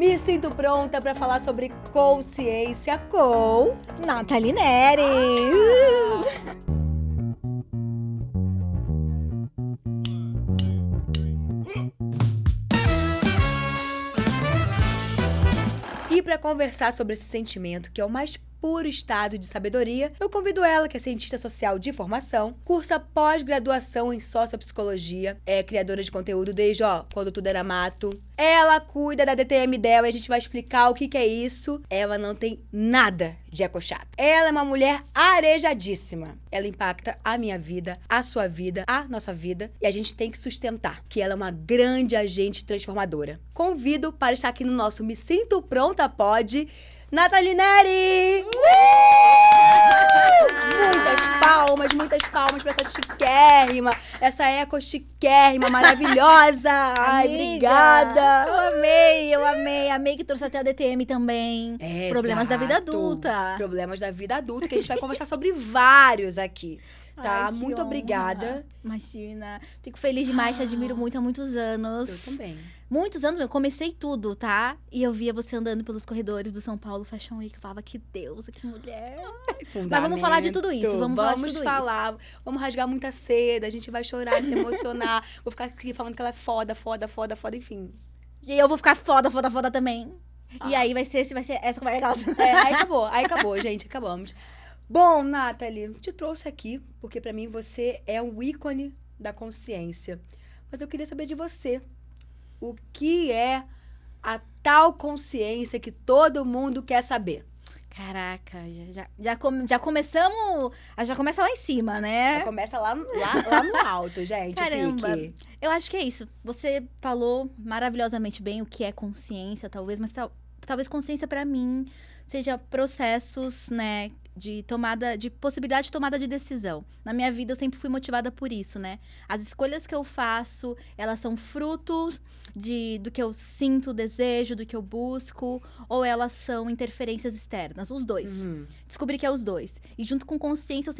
Me sinto pronta para falar sobre consciência com Nathalie Neri. E para conversar sobre esse sentimento, que é o mais puro estado de sabedoria, eu convido ela, que é cientista social de formação, cursa pós-graduação em sociopsicologia, é criadora de conteúdo desde, quando tudo era mato. Ela cuida da DTM dela e a gente vai explicar o que é isso. Ela não tem nada de ecochata. Ela é uma mulher arejadíssima. Ela impacta a minha vida, a sua vida, a nossa vida, e a gente tem que sustentar que ela é uma grande agente transformadora. Convido para estar aqui no nosso Me Sinto Pronta Pod, Nathalie Neri! Muitas palmas pra essa chiquérrima, essa eco chiquérrima, maravilhosa! Ai, obrigada! Eu amei que trouxe até a DTM também. Problemas da vida adulta. Problemas da vida adulta, que a gente vai conversar sobre vários aqui. Tá? Ai, Muito honra. obrigada. Imagina. Fico feliz demais, te admiro muito há muitos anos. Eu também. Muitos anos, eu comecei tudo, tá? E eu via você andando pelos corredores do São Paulo Fashion Week. Eu falava, que deusa, que mulher. Mas vamos falar de tudo isso. Vamos rasgar muita seda, a gente vai chorar, se emocionar. Vou ficar aqui falando que ela é foda, enfim. E eu vou ficar foda também. E aí vai ser essa conversa. Aí acabou, gente, acabamos. Bom, Nathalie, te trouxe aqui porque pra mim você é um ícone da consciência. Mas eu queria saber de você. O que é a tal consciência que todo mundo quer saber? Caraca, já começamos. Já começa lá em cima, né? Já começa lá no alto, gente. Caramba, eu acho que é isso. Você falou maravilhosamente bem o que é consciência, talvez, mas talvez consciência pra mim seja processos, né? De possibilidade de tomada de decisão. Na minha vida, eu sempre fui motivada por isso, né? As escolhas que eu faço, elas são frutos do que eu sinto, desejo, do que eu busco, ou elas são interferências externas, os dois. Descobri que é os dois. E junto com consciência, eu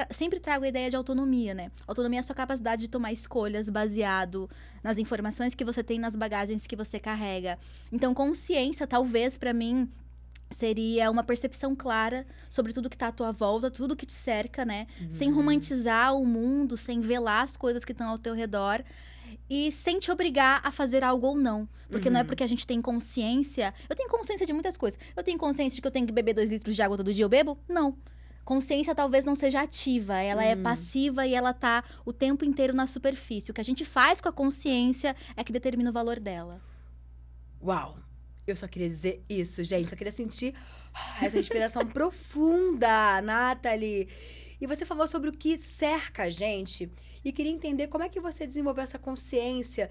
sempre trago a ideia de autonomia, né? Autonomia é a sua capacidade de tomar escolhas baseado nas informações que você tem, nas bagagens que você carrega. Então, consciência, talvez, pra mim, seria uma percepção clara sobre tudo que tá à tua volta, tudo que te cerca, né? Sem romantizar o mundo, sem velar as coisas que estão ao teu redor. E sem te obrigar a fazer algo ou não. Porque não é porque a gente tem consciência... Eu tenho consciência de muitas coisas. Eu tenho consciência de que eu tenho que beber 2 litros de água todo dia, eu bebo? Não. Consciência talvez não seja ativa, ela é passiva e ela tá o tempo inteiro na superfície. O que a gente faz com a consciência é que determina o valor dela. Uau! Eu só queria dizer isso, gente. Só queria sentir essa inspiração profunda, Nathalie. E você falou sobre o que cerca a gente. E queria entender como é que você desenvolveu essa consciência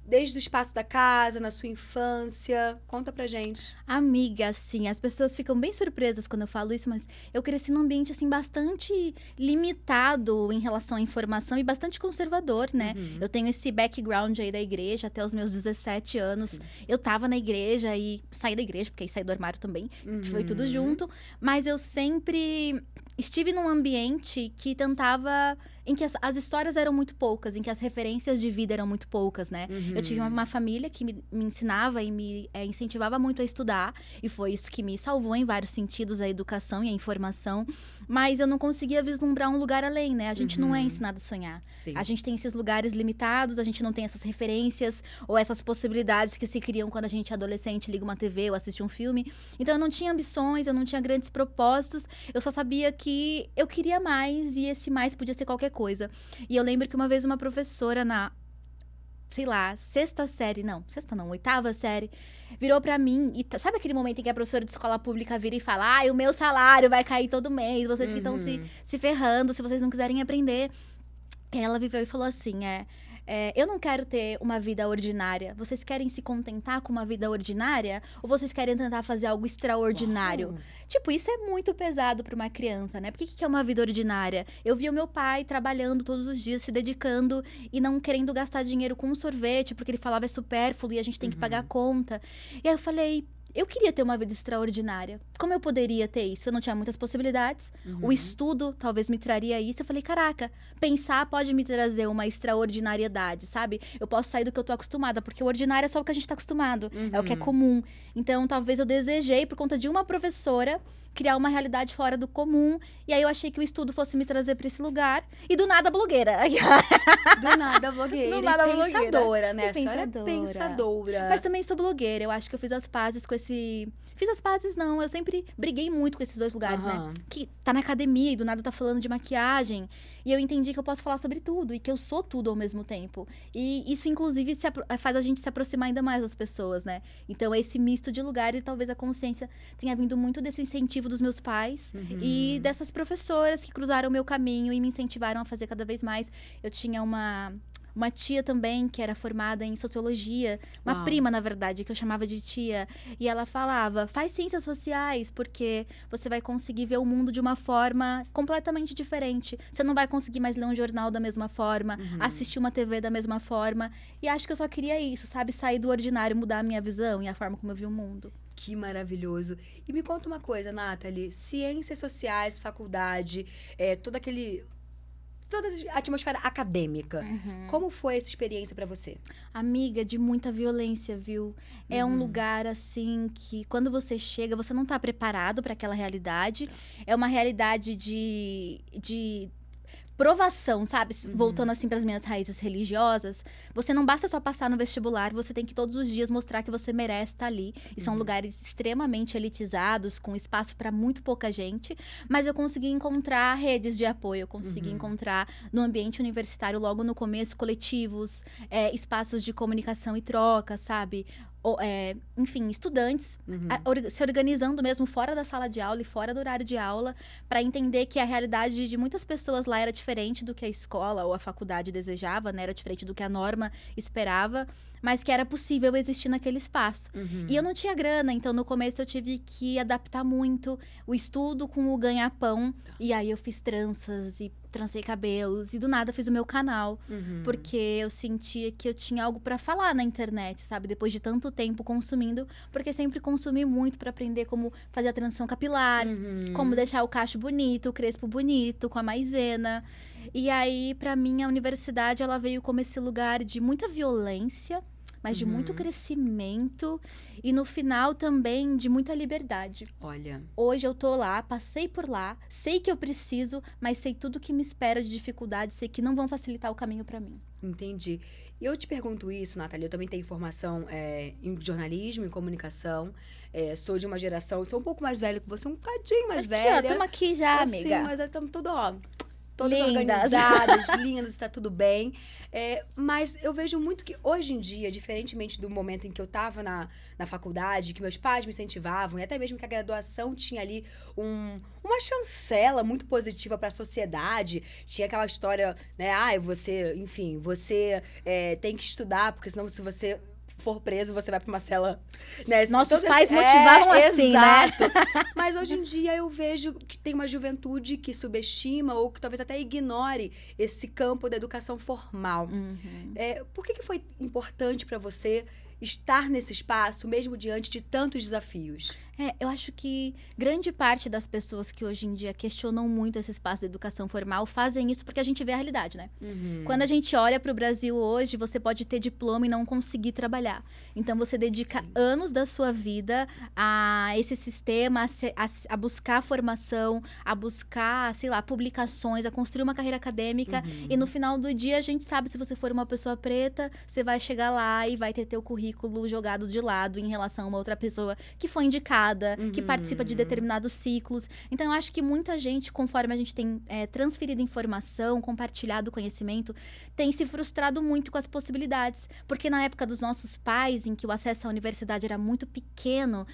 desde o espaço da casa, na sua infância. Conta pra gente. Amiga, assim, as pessoas ficam bem surpresas quando eu falo isso, mas eu cresci num ambiente, assim, bastante limitado em relação à informação e bastante conservador, né? Eu tenho esse background aí da igreja até os meus 17 anos. Sim. Eu tava na igreja e saí da igreja, porque aí saí do armário também. Foi tudo junto. Mas eu sempre estive num ambiente que tentava... em que as histórias eram muito poucas, em que as referências de vida eram muito poucas, né? Eu tive uma família que me ensinava e me incentivava muito a estudar. E foi isso que me salvou em vários sentidos, a educação e a informação. Mas eu não conseguia vislumbrar um lugar além, né? A gente não é ensinado a sonhar. Sim. A gente tem esses lugares limitados, a gente não tem essas referências ou essas possibilidades que se criam quando a gente é adolescente, liga uma TV ou assiste um filme. Então eu não tinha ambições, eu não tinha grandes propósitos. Eu só sabia que eu queria mais e esse mais podia ser qualquer coisa. E eu lembro que uma vez uma professora sei lá, oitava série, virou pra mim, e sabe aquele momento em que a professora de escola pública vira e fala, o meu salário vai cair todo mês, vocês que estão se ferrando, se vocês não quiserem aprender. Ela viveu e falou assim, eu não quero ter uma vida ordinária. Vocês querem se contentar com uma vida ordinária? Ou vocês querem tentar fazer algo extraordinário? Uau. Tipo, isso é muito pesado para uma criança, né? Porque o que é uma vida ordinária? Eu vi o meu pai trabalhando todos os dias, se dedicando e não querendo gastar dinheiro com um sorvete, porque ele falava é supérfluo e a gente tem que pagar a conta. E aí eu falei... eu queria ter uma vida extraordinária. Como eu poderia ter isso? Eu não tinha muitas possibilidades. O estudo talvez me traria isso. Eu falei, caraca, pensar pode me trazer uma extraordinariedade, sabe? Eu posso sair do que eu tô acostumada, porque o ordinário é só o que a gente tá acostumado. É o que é comum. Então, talvez eu desejei, por conta de uma professora, criar uma realidade fora do comum. E aí eu achei que o estudo fosse me trazer pra esse lugar. E do nada, blogueira. Do nada, blogueira. Do nada, e pensadora, né? E A senhora é pensadora. Mas também sou blogueira. Eu acho que eu fiz as pazes com esse... Fiz as pazes, não. Eu sempre briguei muito com esses dois lugares, né? Que tá na academia e do nada tá falando de maquiagem. E eu entendi que eu posso falar sobre tudo. E que eu sou tudo ao mesmo tempo. E isso, inclusive, faz a gente se aproximar ainda mais das pessoas, né? Então, esse misto de lugares, talvez a consciência tenha vindo muito desse incentivo dos meus pais. E dessas professoras que cruzaram o meu caminho e me incentivaram a fazer cada vez mais. Eu tinha uma tia também, que era formada em sociologia. Uma prima, na verdade, que eu chamava de tia. E ela falava, faz ciências sociais, porque você vai conseguir ver o mundo de uma forma completamente diferente. Você não vai conseguir mais ler um jornal da mesma forma, assistir uma TV da mesma forma. E acho que eu só queria isso, sabe? Sair do ordinário, mudar a minha visão e a forma como eu vi o mundo. Que maravilhoso. E me conta uma coisa, Nathalie. Ciências sociais, faculdade, toda a atmosfera acadêmica. Como foi essa experiência pra você? Amiga, de muita violência, viu? É um lugar, assim, que quando você chega, você não tá preparado para aquela realidade. É uma realidade de provação, sabe? Voltando assim para as minhas raízes religiosas, você não basta só passar no vestibular, você tem que todos os dias mostrar que você merece estar ali. E são lugares extremamente elitizados, com espaço para muito pouca gente, mas eu consegui encontrar redes de apoio, eu consegui encontrar no ambiente universitário, logo no começo, coletivos, espaços de comunicação e troca, sabe? Enfim, estudantes se organizando mesmo fora da sala de aula e fora do horário de aula, para entender que a realidade de muitas pessoas lá era diferente do que a escola ou a faculdade desejava, né? Era diferente do que a norma esperava, mas que era possível existir naquele espaço. E eu não tinha grana, então no começo eu tive que adaptar muito o estudo com o ganha-pão. E aí eu fiz tranças e trancei cabelos e do nada fiz o meu canal, porque eu sentia que eu tinha algo pra falar na internet, sabe? Depois de tanto tempo consumindo, porque sempre consumi muito pra aprender como fazer a transição capilar, como deixar o cacho bonito, o crespo bonito, com a maisena. E aí, pra mim, a universidade, ela veio como esse lugar de muita violência, mas de muito crescimento e, no final, também de muita liberdade. Olha. Hoje eu tô lá, passei por lá, sei que eu preciso, mas sei tudo que me espera de dificuldade, sei que não vão facilitar o caminho pra mim. Entendi. E eu te pergunto isso, Nathalie, eu também tenho formação em jornalismo, em comunicação, sou de uma geração, sou um pouco mais velha que você, um bocadinho mais velha. Estamos aqui já, assim, amiga. Mas estamos tudo, todas Lindas. organizadas, lindas, está tudo bem. Mas eu vejo muito que hoje em dia, diferentemente do momento em que eu estava na faculdade, que meus pais me incentivavam, e até mesmo que a graduação tinha ali uma chancela muito positiva para a sociedade. Tinha aquela história, né? Você tem que estudar, porque senão se você for preso, você vai pra uma cela, né? Nossos pais motivavam assim, exato. né? Mas hoje em dia eu vejo que tem uma juventude que subestima ou que talvez até ignore esse campo da educação formal. Por que foi importante pra você estar nesse espaço, mesmo diante de tantos desafios? Eu acho que grande parte das pessoas que hoje em dia questionam muito esse espaço da educação formal fazem isso porque a gente vê a realidade, né? Quando a gente olha para o Brasil hoje, você pode ter diploma e não conseguir trabalhar. Então, você dedica anos da sua vida a esse sistema, a buscar formação, a buscar, sei lá, publicações, a construir uma carreira acadêmica. E no final do dia, a gente sabe, se você for uma pessoa preta, você vai chegar lá e vai ter teu currículo jogado de lado em relação a uma outra pessoa que foi indicada, que participa de determinados ciclos. Então, eu acho que muita gente, conforme a gente tem transferido informação, compartilhado conhecimento, tem se frustrado muito com as possibilidades. Porque na época dos nossos pais, em que o acesso à universidade era muito pequeno,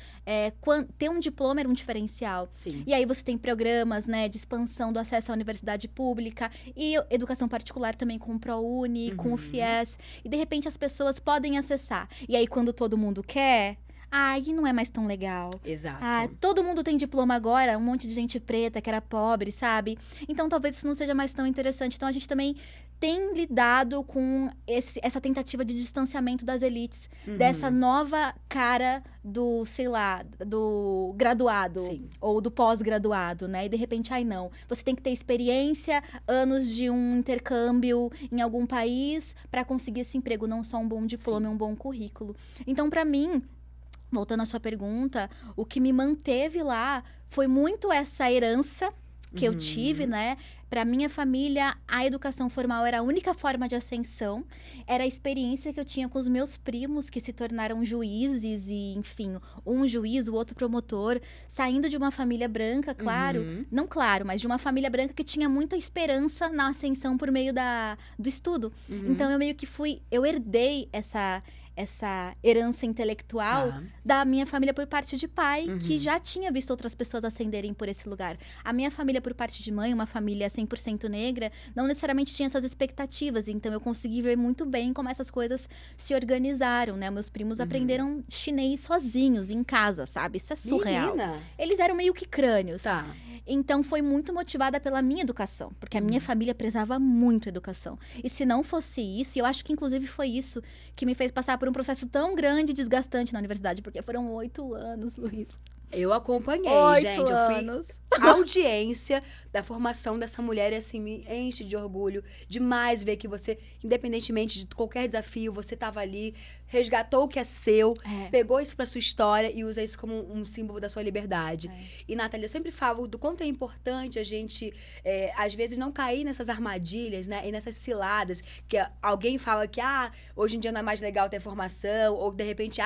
ter um diploma era um diferencial. Sim. E aí você tem programas, né, de expansão do acesso à universidade pública e educação particular também com o ProUni, com o FIES. E, de repente, as pessoas podem acessar. E aí, quando todo mundo quer, Aí não é mais tão legal. Exato. Todo mundo tem diploma agora, um monte de gente preta que era pobre, sabe? Então talvez isso não seja mais tão interessante. Então a gente também tem lidado com essa tentativa de distanciamento das elites, dessa nova cara do, sei lá, do graduado. Sim. Ou do pós-graduado, né? E de repente, não. Você tem que ter experiência, anos de um intercâmbio em algum país para conseguir esse emprego, não só um bom diploma e um bom currículo. Então, para mim, voltando à sua pergunta, o que me manteve lá foi muito essa herança que eu tive, né? Para minha família, a educação formal era a única forma de ascensão. Era a experiência que eu tinha com os meus primos, que se tornaram juízes e, enfim, um juiz, o outro promotor, saindo de uma família branca, claro. Não claro, mas de uma família branca que tinha muita esperança na ascensão por meio do estudo. Então, eu meio que eu herdei essa herança intelectual da minha família por parte de pai, que já tinha visto outras pessoas ascenderem por esse lugar. A minha família por parte de mãe, uma família 100% negra, não necessariamente tinha essas expectativas. Então, eu consegui ver muito bem como essas coisas se organizaram, né? Meus primos aprenderam chinês sozinhos, em casa, sabe? Isso é surreal. Menina. Eles eram meio que crânios. Tá. Então, foi muito motivada pela minha educação. Porque a minha família prezava muito a educação. E se não fosse isso, e eu acho que inclusive foi isso que me fez passar por um processo tão grande e desgastante na universidade. Porque foram 8 anos, Luiz. Eu acompanhei, 8 gente. anos. Eu fui audiência da formação dessa mulher e, assim, me enche de orgulho demais ver que você, independentemente de qualquer desafio, você estava ali, resgatou o que é seu, pegou isso pra sua história e usa isso como um símbolo da sua liberdade. E, Nathalie, eu sempre falo do quanto é importante a gente, às vezes, não cair nessas armadilhas, né? E nessas ciladas, que alguém fala que, hoje em dia não é mais legal ter formação, ou, de repente,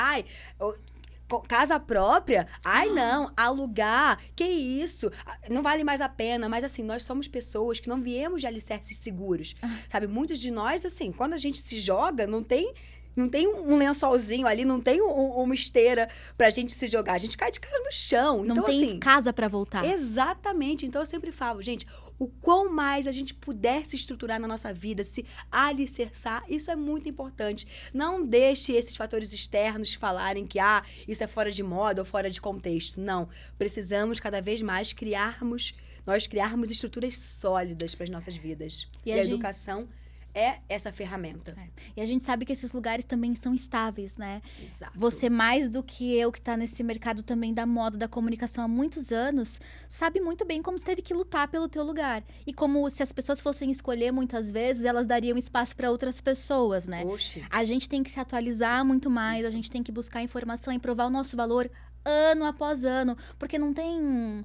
casa própria? Não, alugar, que isso? Não vale mais a pena. Mas, assim, nós somos pessoas que não viemos de alicerces seguros, sabe? Muitos de nós, assim, quando a gente se joga, não tem um lençolzinho ali, não tem uma esteira pra gente se jogar. A gente cai de cara no chão. Não então, tem assim, casa pra voltar. Exatamente. Então, eu sempre falo, gente, o quão mais a gente puder se estruturar na nossa vida, se alicerçar, isso é muito importante. Não deixe esses fatores externos falarem que, isso é fora de moda ou fora de contexto. Não. Precisamos cada vez mais criarmos estruturas sólidas para as nossas vidas. E a educação é essa ferramenta. E a gente sabe que esses lugares também são estáveis, né? Exato. Você, mais do que eu, que tá nesse mercado também da moda, da comunicação há muitos anos, sabe muito bem como você teve que lutar pelo teu lugar. E como, se as pessoas fossem escolher, muitas vezes, elas dariam espaço para outras pessoas, né? Oxe. A gente tem que se atualizar muito mais, a gente tem que buscar informação e provar o nosso valor ano após ano. Porque não tem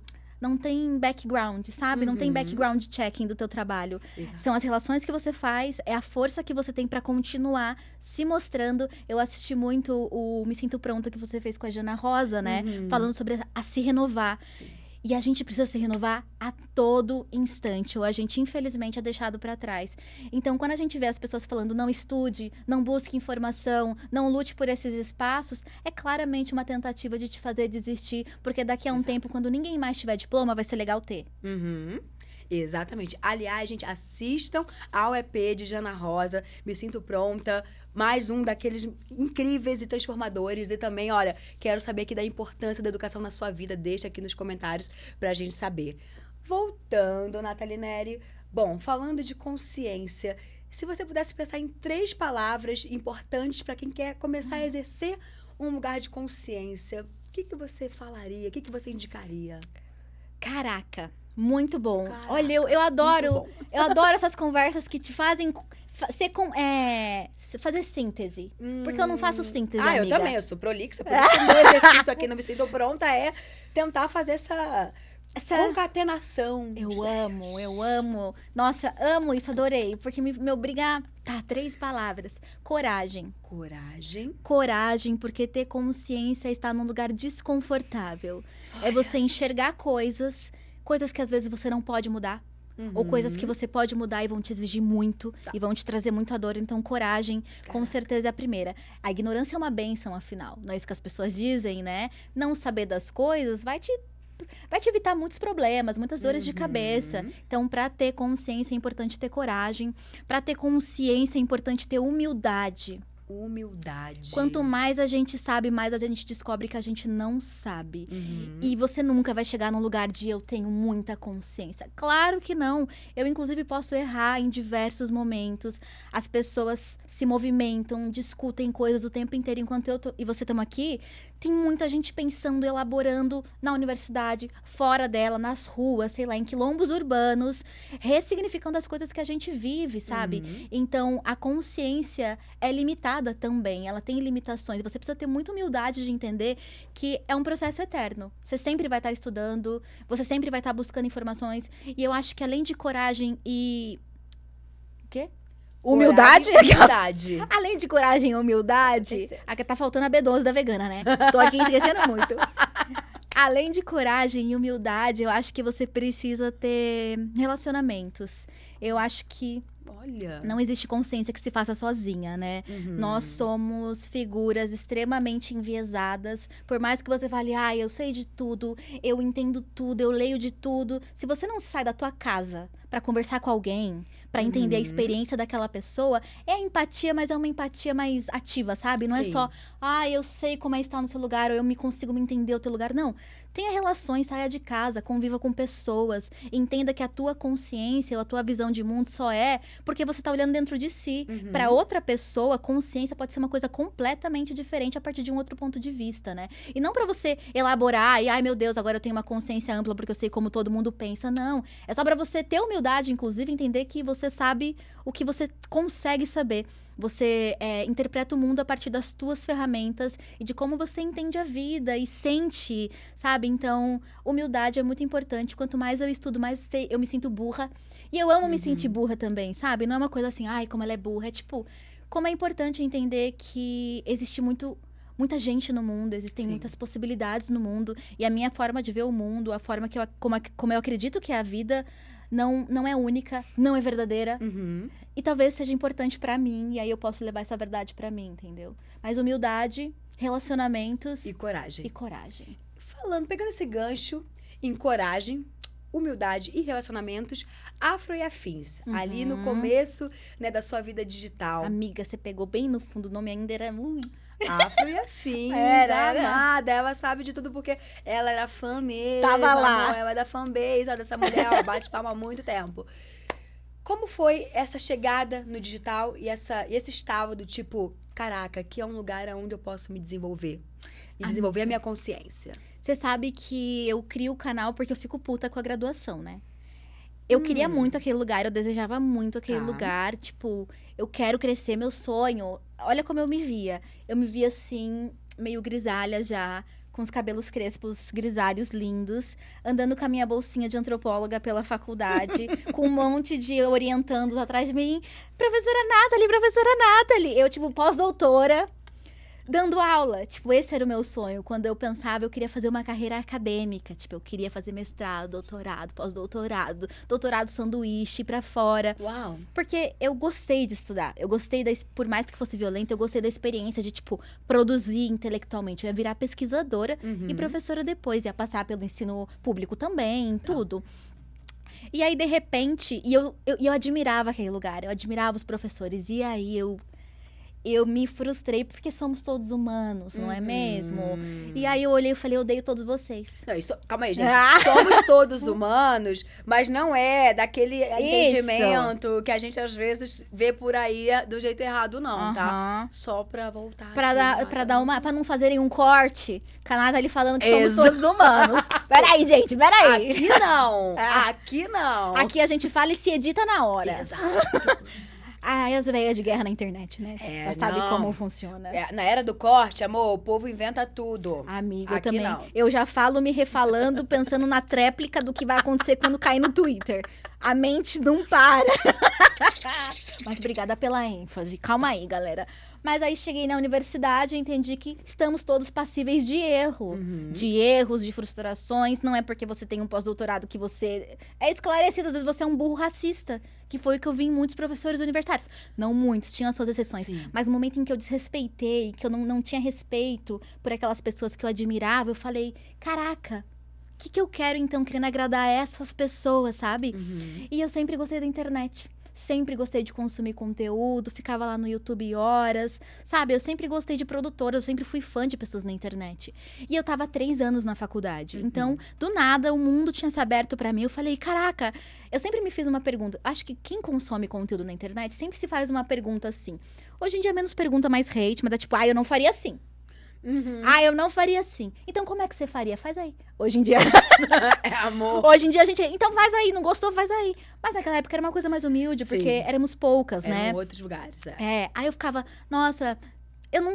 background, sabe? Não tem background checking do teu trabalho. Exato. São as relações que você faz, é a força que você tem pra continuar se mostrando. Eu assisti muito o Me Sinto Pronta que você fez com a Jana Rosa, né? Falando sobre a se renovar. Sim. E a gente precisa se renovar a todo instante, ou a gente, infelizmente, é deixado pra trás. Então, quando a gente vê as pessoas falando não estude, não busque informação, não lute por esses espaços, é claramente uma tentativa de te fazer desistir, porque daqui a um tempo, quando ninguém mais tiver diploma, vai ser legal ter. Exatamente. Aliás, gente, assistam ao EP de Jana Rosa, Me Sinto Pronta, mais um daqueles incríveis e transformadores. E também, olha, quero saber aqui da importância da educação na sua vida. Deixa aqui nos comentários pra gente saber. Voltando, Nathalie Neri. Bom, falando de consciência, se você pudesse pensar em 3 palavras importantes para quem quer começar a exercer um lugar de consciência, o que você falaria? O que você indicaria? Caraca, muito bom. Caraca, olha, eu adoro essas conversas que te fazem fazer síntese. Porque eu não faço síntese, amiga. Eu também, eu sou prolixa. Por isso que o meu exercício aqui no Me Sinto Pronta é tentar fazer essa concatenação. Eu amo. Nossa, amo isso, adorei. Porque me obriga a... 3 palavras. Coragem. Coragem, porque ter consciência é estar num lugar desconfortável. É você enxergar coisas que às vezes você não pode mudar. Ou coisas que você pode mudar e vão te exigir muito. E vão te trazer muita dor. Então, coragem, com certeza, é a primeira. A ignorância é uma bênção, afinal. Não é isso que as pessoas dizem, né? Não saber das coisas vai te evitar muitos problemas, muitas dores de cabeça. Então, para ter consciência, é importante ter coragem. Para ter consciência, é importante ter humildade. Humildade. Quanto mais a gente sabe, mais a gente descobre que a gente não sabe. Uhum. E você nunca vai chegar num lugar de eu tenho muita consciência. Claro que não. Eu, inclusive, posso errar em diversos momentos. As pessoas se movimentam, discutem coisas o tempo inteiro. Enquanto eu e você estamos aqui, tem muita gente pensando, elaborando na universidade, fora dela, nas ruas, sei lá, em quilombos urbanos, ressignificando as coisas que a gente vive, sabe? Uhum. Então, a consciência é limitada também, ela tem limitações. Você precisa ter muita humildade de entender que é um processo eterno. Você sempre vai estar estudando, você sempre vai estar buscando informações. E eu acho que além de coragem e... O quê? Humildade? Coragem e humildade. Além de coragem e humildade... Aqui tá faltando a B12 da vegana, né? Tô aqui esquecendo muito. Além de coragem e humildade, eu acho que você precisa ter relacionamentos. Eu acho que Olha. não existe consciência que se faça sozinha, né? Uhum. Nós somos figuras extremamente enviesadas. Por mais que você fale, eu sei de tudo, eu entendo tudo, eu leio de tudo. Se você não sai da tua casa pra conversar com alguém, pra entender a experiência daquela pessoa, é a empatia, mas é uma empatia mais ativa, sabe? Não é Sim. só, eu sei como é estar no seu lugar, ou eu consigo me entender o teu lugar. Não. Tenha relações, saia de casa, conviva com pessoas, entenda que a tua consciência ou a tua visão de mundo só é porque você tá olhando dentro de si. Pra outra pessoa, consciência pode ser uma coisa completamente diferente a partir de um outro ponto de vista, né? E não pra você elaborar e, ai meu Deus, agora eu tenho uma consciência ampla porque eu sei como todo mundo pensa. Não. É só pra você ter humildade, inclusive, entender que você sabe o que você consegue saber. Você interpreta o mundo a partir das tuas ferramentas e de como você entende a vida e sente, sabe? Então, humildade é muito importante. Quanto mais eu estudo, mais eu me sinto burra. E eu amo me sentir burra também, sabe? Não é uma coisa assim, como ela é burra. É tipo, como é importante entender que existe muita gente no mundo, existem muitas possibilidades no mundo. E a minha forma de ver o mundo, a forma que como eu acredito que é a vida, não é única, não é verdadeira. E talvez seja importante pra mim, e aí eu posso levar essa verdade pra mim, entendeu? Mas humildade, relacionamentos E coragem. e coragem. Pegando esse gancho em coragem, humildade e relacionamentos, afro e afins. Ali no começo, né, da sua vida digital. Amiga, você pegou bem no fundo, o nome ainda era... Afro e afins, Era. amada. Ela sabe de tudo porque ela era fã mesmo. Tava lá. Amor, ela é da fanbase, ó, dessa mulher, ela bate palma há muito tempo. Como foi essa chegada no digital e esse estalo do tipo, caraca, aqui é um lugar onde eu posso me desenvolver. E desenvolver a minha consciência. Você sabe que eu crio o canal porque eu fico puta com a graduação, né? Eu queria muito aquele lugar, eu desejava muito aquele lugar. Tipo, eu quero crescer, meu sonho. Olha como eu me via. Eu me via assim, meio grisalha já, com os cabelos crespos, grisalhos, lindos, andando com a minha bolsinha de antropóloga pela faculdade, com um monte de orientandos atrás de mim. Professora Nathalie! Eu, tipo, pós-doutora, dando aula. Tipo, esse era o meu sonho. Quando eu pensava, eu queria fazer uma carreira acadêmica. Tipo, eu queria fazer mestrado, doutorado, pós-doutorado, doutorado sanduíche pra fora. Uau! Porque eu gostei de estudar. Eu gostei por mais que fosse violento, eu gostei da experiência de, tipo, produzir intelectualmente. Eu ia virar pesquisadora e professora depois. Ia passar pelo ensino público também, tudo. E aí, de repente, eu admirava aquele lugar. Eu admirava os professores. E aí, eu me frustrei porque somos todos humanos, não é mesmo? E aí eu olhei e falei, eu odeio todos vocês. Não, calma aí, gente. Somos todos humanos, mas não é daquele entendimento que a gente às vezes vê por aí do jeito errado, não, tá? Só pra voltar. Pra não fazerem um corte. Canada ali falando que somos todos humanos. Peraí, gente, peraí. Aqui não. Aqui não. Aqui a gente fala e se edita na hora. Exato. As velhas de guerra na internet, né? Ela sabe como funciona. Na era do corte, amor, o povo inventa tudo. Amiga, eu Aqui também. não. Eu já falo me refalando, pensando na tréplica do que vai acontecer quando cair no Twitter. A mente não para. Mas obrigada pela ênfase. Calma aí, galera. Mas aí cheguei na universidade e entendi que estamos todos passíveis de erro. De erros, de frustrações. Não é porque você tem um pós-doutorado que você é esclarecido. Às vezes você é um burro racista. Que foi o que eu vi em muitos professores universitários. Não muitos, tinham as suas exceções. Sim. Mas no momento em que eu desrespeitei, que eu não tinha respeito por aquelas pessoas que eu admirava, eu falei, caraca, o que eu quero então, querendo agradar essas pessoas, sabe? E eu sempre gostei da internet. sempre gostei de consumir conteúdo, ficava lá no YouTube horas, sabe? Eu sempre gostei de produtora, eu sempre fui fã de pessoas na internet. E eu tava há 3 anos na faculdade. Então, do nada, o mundo tinha se aberto pra mim. Eu falei, caraca, eu sempre me fiz uma pergunta. Acho que quem consome conteúdo na internet sempre se faz uma pergunta assim. Hoje em dia, menos pergunta, mais hate, mas é tipo, eu não faria assim. Eu não faria assim. Então, como é que você faria? Faz aí. Hoje em dia... É amor. Hoje em dia, a gente... Então, faz aí. Não gostou? Faz aí. Mas naquela época era uma coisa mais humilde, porque éramos poucas, né? Eram outros lugares, Aí eu ficava... Nossa...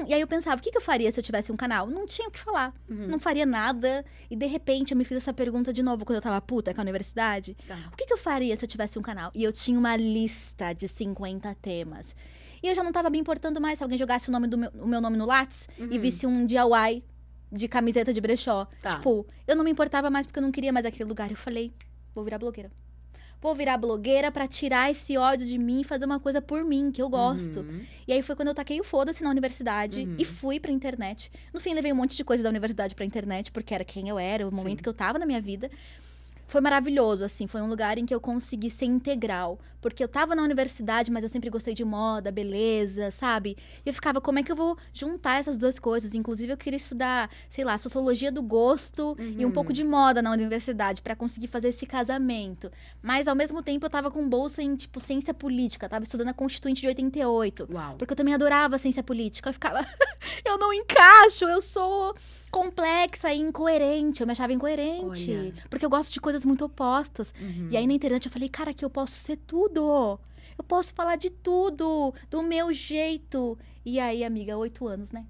E aí eu pensava, o que eu faria se eu tivesse um canal? Não tinha o que falar. Não faria nada. E, de repente, eu me fiz essa pergunta de novo, quando eu tava puta com a universidade. O que eu faria se eu tivesse um canal? E eu tinha uma lista de 50 temas. E eu já não tava me importando mais se alguém jogasse o meu nome no Lattes e visse um DIY de camiseta de brechó. Tipo, eu não me importava mais porque eu não queria mais aquele lugar. Eu falei, vou virar blogueira. Vou virar blogueira pra tirar esse ódio de mim e fazer uma coisa por mim, que eu gosto. E aí foi quando eu taquei o foda-se na universidade e fui pra internet. No fim, levei um monte de coisa da universidade pra internet, porque era quem eu era, o momento que eu tava na minha vida. Foi maravilhoso, assim, foi um lugar em que eu consegui ser integral. Porque eu tava na universidade, mas eu sempre gostei de moda, beleza, sabe? E eu ficava, como é que eu vou juntar essas duas coisas? Inclusive, eu queria estudar, sei lá, sociologia do gosto e um pouco de moda na universidade, pra conseguir fazer esse casamento. Mas, ao mesmo tempo, eu tava com bolsa em, tipo, ciência política. Tava estudando a Constituinte de 88. Uau. Porque eu também adorava ciência política. Eu ficava, eu não encaixo, eu sou... complexa e incoerente. Eu me achava incoerente. Olha. Porque eu gosto de coisas muito opostas. E aí, na internet, eu falei, cara, que eu posso ser tudo. Eu posso falar de tudo. Do meu jeito. E aí, amiga, 8 anos, né?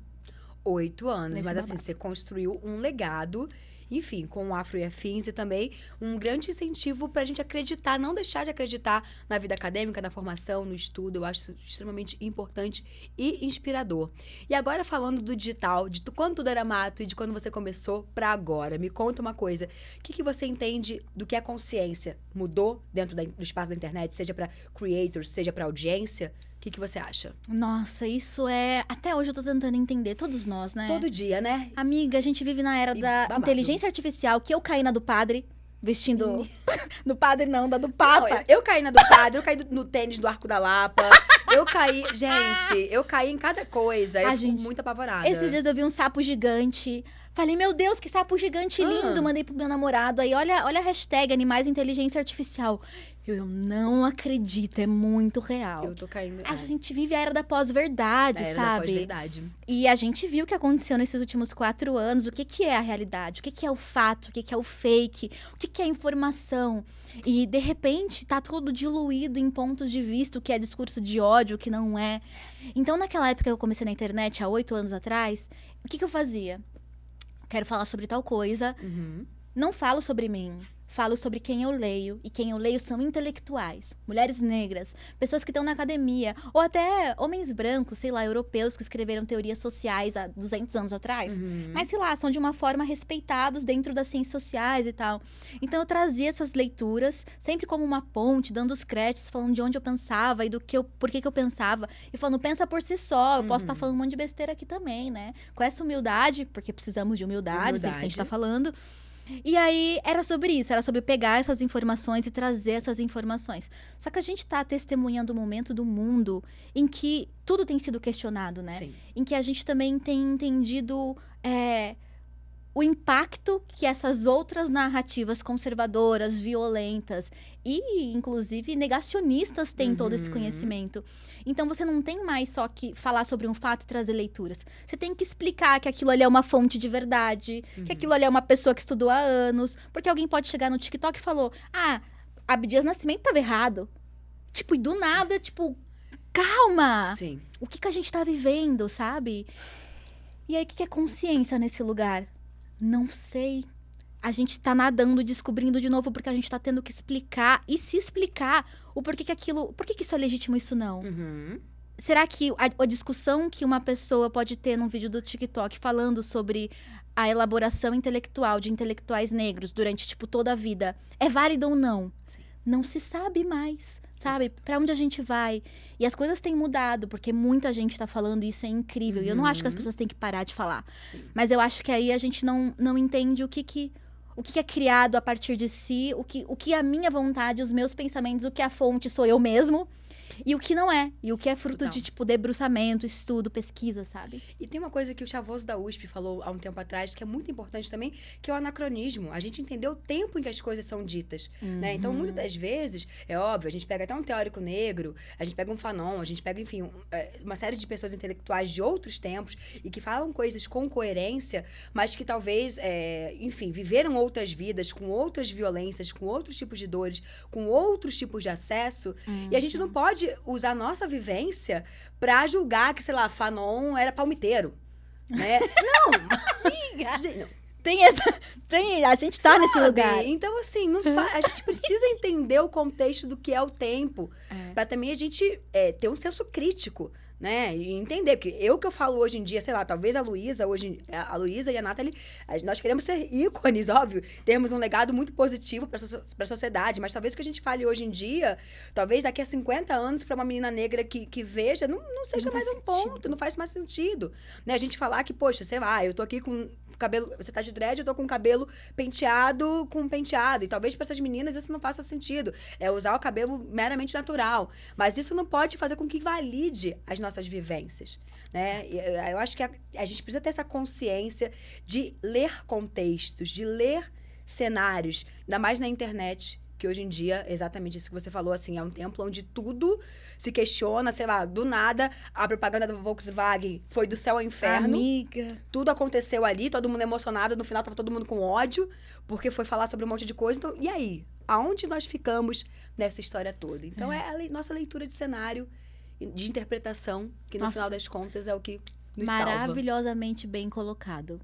8 anos. Nesse Mas assim, babado. você construiu um legado, enfim, com o Afro e Afins e também um grande incentivo pra gente acreditar, não deixar de acreditar na vida acadêmica, na formação, no estudo. Eu acho isso extremamente importante e inspirador. E agora falando do digital, de quando tudo era mato e de quando você começou pra agora, me conta uma coisa. O que você entende do que a consciência mudou dentro do espaço da internet, seja pra creators, seja pra audiência? O que você acha? Nossa, isso é... Até hoje eu tô tentando entender, todos nós, né? Todo dia, né? Amiga, a gente vive na era da babado. inteligência artificial, que eu caí na do padre, vestindo... do padre não, da do papa. Não, eu caí na do padre, eu caí no tênis do Arco da Lapa. Eu caí, gente, eu caí em cada coisa. Eu fico muito apavorada. Esses dias eu vi um sapo gigante. Falei, meu Deus, que sapo gigante lindo. Mandei pro meu namorado. Aí, olha a hashtag Animais Inteligência Artificial. Eu não acredito, é muito real. Eu tô caindo. A gente vive a era da pós-verdade, sabe? Da pós-verdade. E a gente viu o que aconteceu nesses últimos 4 anos. O que é a realidade? O que é o fato? O que é o fake? O que é a informação? E, de repente, tá tudo diluído em pontos de vista, o que é discurso de ódio, o que não é. Então, naquela época que eu comecei na internet, há 8 anos atrás, o que eu fazia? Quero falar sobre tal coisa. Não falo sobre mim. Falo sobre quem eu leio. E quem eu leio são intelectuais. Mulheres negras. Pessoas que estão na academia. Ou até homens brancos, sei lá, europeus que escreveram teorias sociais há 200 anos atrás. Mas, sei lá, são de uma forma respeitados dentro das ciências sociais e tal. Então, eu trazia essas leituras sempre como uma ponte, dando os créditos, falando de onde eu pensava e por que eu pensava. E falando, pensa por si só. Eu posso estar falando um monte de besteira aqui também, né? Com essa humildade, porque precisamos de humildade, sempre que a gente tá falando. E aí, era sobre isso, era sobre pegar essas informações e trazer essas informações. Só que a gente tá testemunhando um momento do mundo em que tudo tem sido questionado, né? Sim. Em que a gente também tem entendido o impacto que essas outras narrativas conservadoras, violentas e, inclusive, negacionistas têm todo esse conhecimento. Então, você não tem mais só que falar sobre um fato e trazer leituras. Você tem que explicar que aquilo ali é uma fonte de verdade, que aquilo ali é uma pessoa que estudou há anos. Porque alguém pode chegar no TikTok e falou, Abdias Nascimento tava errado. Tipo, e do nada, tipo, calma! Sim. O que a gente tá vivendo, sabe? E aí, o que é consciência nesse lugar? Não sei. A gente tá nadando, descobrindo de novo, porque a gente tá tendo que explicar e se explicar o porquê que aquilo... Por que isso é legítimo e isso não? Será que a discussão que uma pessoa pode ter num vídeo do TikTok falando sobre a elaboração intelectual de intelectuais negros durante, tipo, toda a vida é válida ou não? Sim. Não se sabe mais, sabe? Pra onde a gente vai? E as coisas têm mudado, porque muita gente tá falando, e isso é incrível. E eu não acho que as pessoas têm que parar de falar. Sim. Mas eu acho que aí a gente não entende o que é criado a partir de si, o que é a minha vontade, os meus pensamentos, o que a fonte sou eu mesmo. E o que não é. E o que é fruto Total. de, tipo, debruçamento, estudo, pesquisa, sabe? E tem uma coisa que o Chavoso da USP falou há um tempo atrás, que é muito importante também, que é o anacronismo. A gente entender o tempo em que as coisas são ditas, né? Então, muitas das vezes, é óbvio, a gente pega até um teórico negro, a gente pega um Fanon, a gente pega, enfim, uma série de pessoas intelectuais de outros tempos e que falam coisas com coerência, mas que talvez, enfim, viveram outras vidas, com outras violências, com outros tipos de dores, com outros tipos de acesso. E a gente não pode usar a nossa vivência pra julgar que, sei lá, Fanon era palmiteiro, né? Não! Amiga! Gente, A gente tá nesse sabe? lugar. Então, assim, a gente precisa entender o contexto do que é o tempo. Pra também a gente ter um senso crítico, né? E entender. Porque que eu falo hoje em dia, sei lá, talvez a Luísa e a Nathalie, nós queremos ser ícones, óbvio. Termos um legado muito positivo pra sociedade. Mas talvez o que a gente fale hoje em dia, talvez daqui a 50 anos, pra uma menina negra que veja, não seja mais um ponto, não faz mais sentido. Né? A gente falar que, poxa, sei lá, eu tô aqui com cabelo, você tá de dread, eu tô com o cabelo penteado com penteado. E talvez para essas meninas isso não faça sentido. É usar o cabelo meramente natural. Mas isso não pode fazer com que valide as nossas vivências, né? Eu acho que a gente precisa ter essa consciência de ler contextos, de ler cenários, ainda mais na internet, que hoje em dia, exatamente isso que você falou, assim, é um templo onde tudo se questiona, sei lá, do nada, a propaganda da Volkswagen foi do céu ao inferno. Amiga. Tudo aconteceu ali, todo mundo emocionado, no final tava todo mundo com ódio, porque foi falar sobre um monte de coisa. Então, e aí? Aonde nós ficamos nessa história toda? Então, é a nossa leitura de cenário, de interpretação, que no final das contas é o que nos salva. Maravilhosamente bem colocado.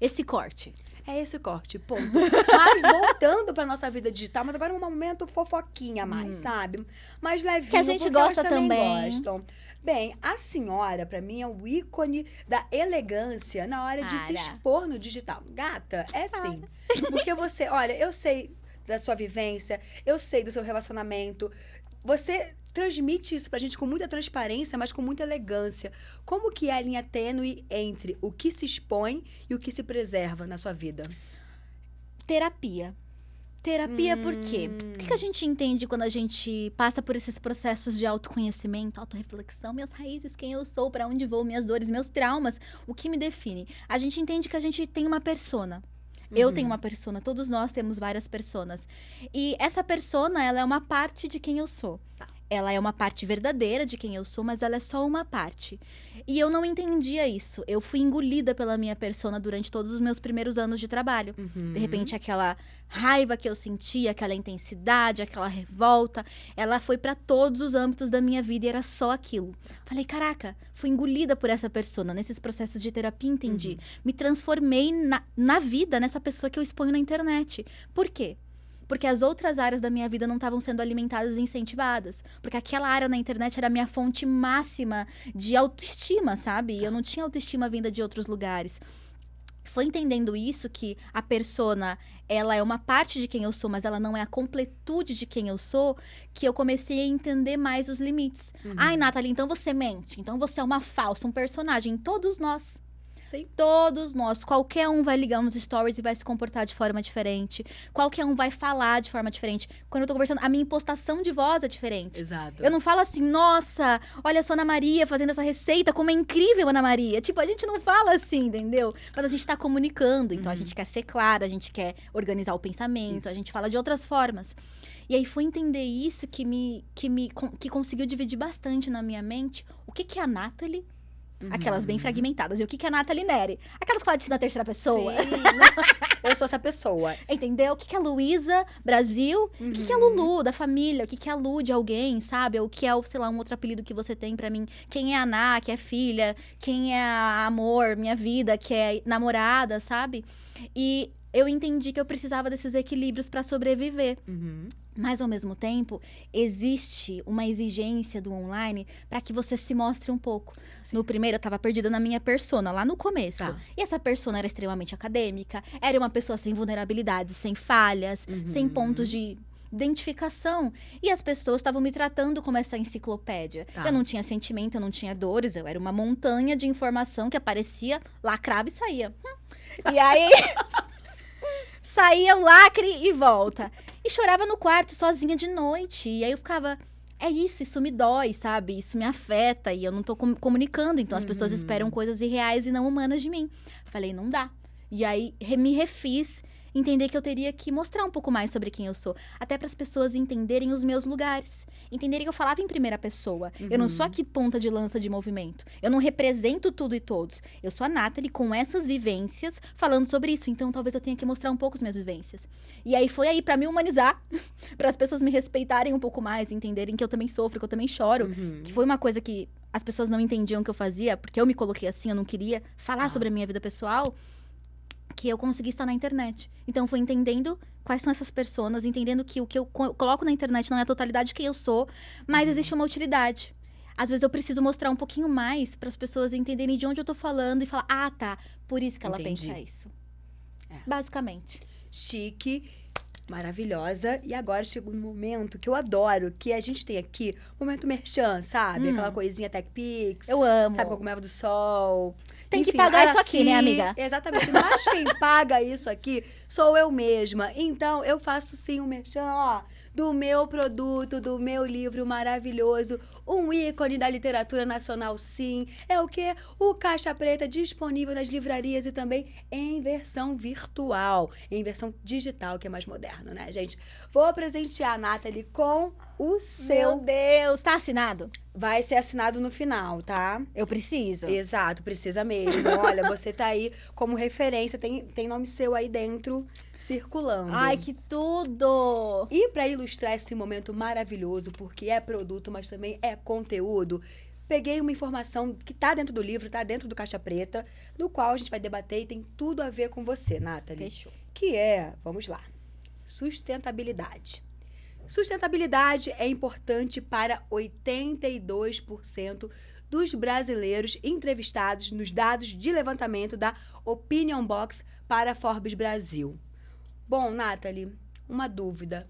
Esse corte. É esse corte, ponto. Mas voltando pra nossa vida digital, mas agora é um momento fofoquinha mais, sabe? Mais levinho, que a gente porque gosta elas também também. gostam. Bem, a senhora, pra mim, é o ícone da elegância na hora de se expor no digital. Gata, é sim. Porque você, olha, eu sei da sua vivência, eu sei do seu relacionamento. Você transmite isso pra gente com muita transparência, mas com muita elegância. Como que é a linha tênue entre o que se expõe e o que se preserva na sua vida? Terapia. Terapia por quê? O que a gente entende quando a gente passa por esses processos de autoconhecimento, autorreflexão, minhas raízes, quem eu sou, pra onde vou, minhas dores, meus traumas, o que me define? A gente entende que a gente tem uma persona. Eu tenho uma persona, todos nós temos várias personas. E essa persona, ela é uma parte de quem eu sou. Ela é uma parte verdadeira de quem eu sou, mas ela é só uma parte. E eu não entendia isso. Eu fui engolida pela minha persona durante todos os meus primeiros anos de trabalho. De repente, aquela raiva que eu sentia, aquela intensidade, aquela revolta, ela foi pra todos os âmbitos da minha vida e era só aquilo. Falei, caraca, fui engolida por essa persona. Nesses processos de terapia, entendi. Me transformei na vida, nessa pessoa que eu exponho na internet. Por quê? Porque as outras áreas da minha vida não estavam sendo alimentadas e incentivadas. Porque aquela área na internet era a minha fonte máxima de autoestima, sabe? E eu não tinha autoestima vinda de outros lugares. Foi entendendo isso, que a persona, ela é uma parte de quem eu sou, mas ela não é a completude de quem eu sou, que eu comecei a entender mais os limites. Ai, Nathalie, então você mente. Então você é uma falsa, um personagem. Todos nós. Sim. Todos nós. Qualquer um vai ligar nos stories e vai se comportar de forma diferente. Qualquer um vai falar de forma diferente. Quando eu tô conversando, a minha impostação de voz é diferente. Exato. Eu não falo assim, nossa, olha só a Ana Maria fazendo essa receita, como é incrível, Ana Maria. Tipo, a gente não fala assim, entendeu? Mas a gente tá comunicando. Então, a gente quer ser clara, a gente quer organizar o pensamento, a gente fala de outras formas. E aí, foi entender isso que conseguiu dividir bastante na minha mente o que é a Nathalie. Aquelas bem fragmentadas. E o que é a Nathalie Neri? Aquelas que falam de si na terceira pessoa. Sim, eu sou essa pessoa. Entendeu? O que é a Luísa, Brasil? O que é a Lulu, da família? O que é a Lu, de alguém, sabe? O que é, sei lá, um outro apelido que você tem pra mim. Quem é a Ná, que é filha? Quem é a Amor, minha vida, que é namorada, sabe? E eu entendi que eu precisava desses equilíbrios pra sobreviver. Mas, ao mesmo tempo, existe uma exigência do online para que você se mostre um pouco. No primeiro, eu tava perdida na minha persona, lá no começo. E essa persona era extremamente acadêmica, era uma pessoa sem vulnerabilidades, sem falhas, sem pontos de identificação. E as pessoas estavam me tratando como essa enciclopédia. Eu não tinha sentimento, eu não tinha dores, eu era uma montanha de informação que aparecia, lacrava e saía. E aí... saía o lacre e volta. E chorava no quarto, sozinha de noite. E aí eu ficava, é isso me dói, sabe? Isso me afeta e eu não tô comunicando. Então, as pessoas esperam coisas irreais e não humanas de mim. Falei, não dá. E aí, me refiz entender que eu teria que mostrar um pouco mais sobre quem eu sou. Até para as pessoas entenderem os meus lugares. Entenderem que eu falava em primeira pessoa. Eu não sou aqui ponta de lança de movimento. Eu não represento tudo e todos. Eu sou a Nathalie com essas vivências falando sobre isso. Então, talvez eu tenha que mostrar um pouco as minhas vivências. E aí, foi aí para me humanizar. Para as pessoas me respeitarem um pouco mais. Entenderem que eu também sofro, que eu também choro. Que foi uma coisa que as pessoas não entendiam que eu fazia. Porque eu me coloquei assim, eu não queria falar sobre a minha vida pessoal. Que eu consegui estar na internet. Então, foi entendendo quais são essas pessoas, entendendo que o que eu coloco na internet não é a totalidade de quem eu sou, mas existe uma utilidade. Às vezes, eu preciso mostrar um pouquinho mais para as pessoas entenderem de onde eu tô falando e falar, ah, tá, por isso que ela pensa isso. Basicamente. Chique, maravilhosa. E agora chegou um momento que eu adoro, que a gente tem aqui, momento merchan, sabe? Aquela coisinha TechPix. Eu amo. Sabe, cogumelo do sol. Tem Enfim, que pagar isso assim, aqui, né, amiga? Exatamente. Mas quem paga isso aqui sou eu mesma. Então, eu faço sim um merchan, ó, do meu produto, do meu livro maravilhoso. Um ícone da literatura nacional, sim. É o quê? O Caixa Preta, disponível nas livrarias e também em versão virtual. Em versão digital, que é mais moderno, né, gente? Vou presentear a Nathalie com o seu... Meu Deus, tá assinado? Vai ser assinado no final, tá? Eu preciso. Exato, precisa mesmo. Olha, você tá aí como referência, tem nome seu aí dentro, circulando. Ai, que tudo! E para ilustrar esse momento maravilhoso, porque é produto, mas também é conteúdo, peguei uma informação que tá dentro do livro, tá dentro do Caixa Preta, do qual a gente vai debater e tem tudo a ver com você, Nathalie. Fechou. Que é, vamos lá, sustentabilidade. Sustentabilidade é importante para 82% dos brasileiros entrevistados nos dados de levantamento da Opinion Box para a Forbes Brasil. Bom, Nathalie, uma dúvida.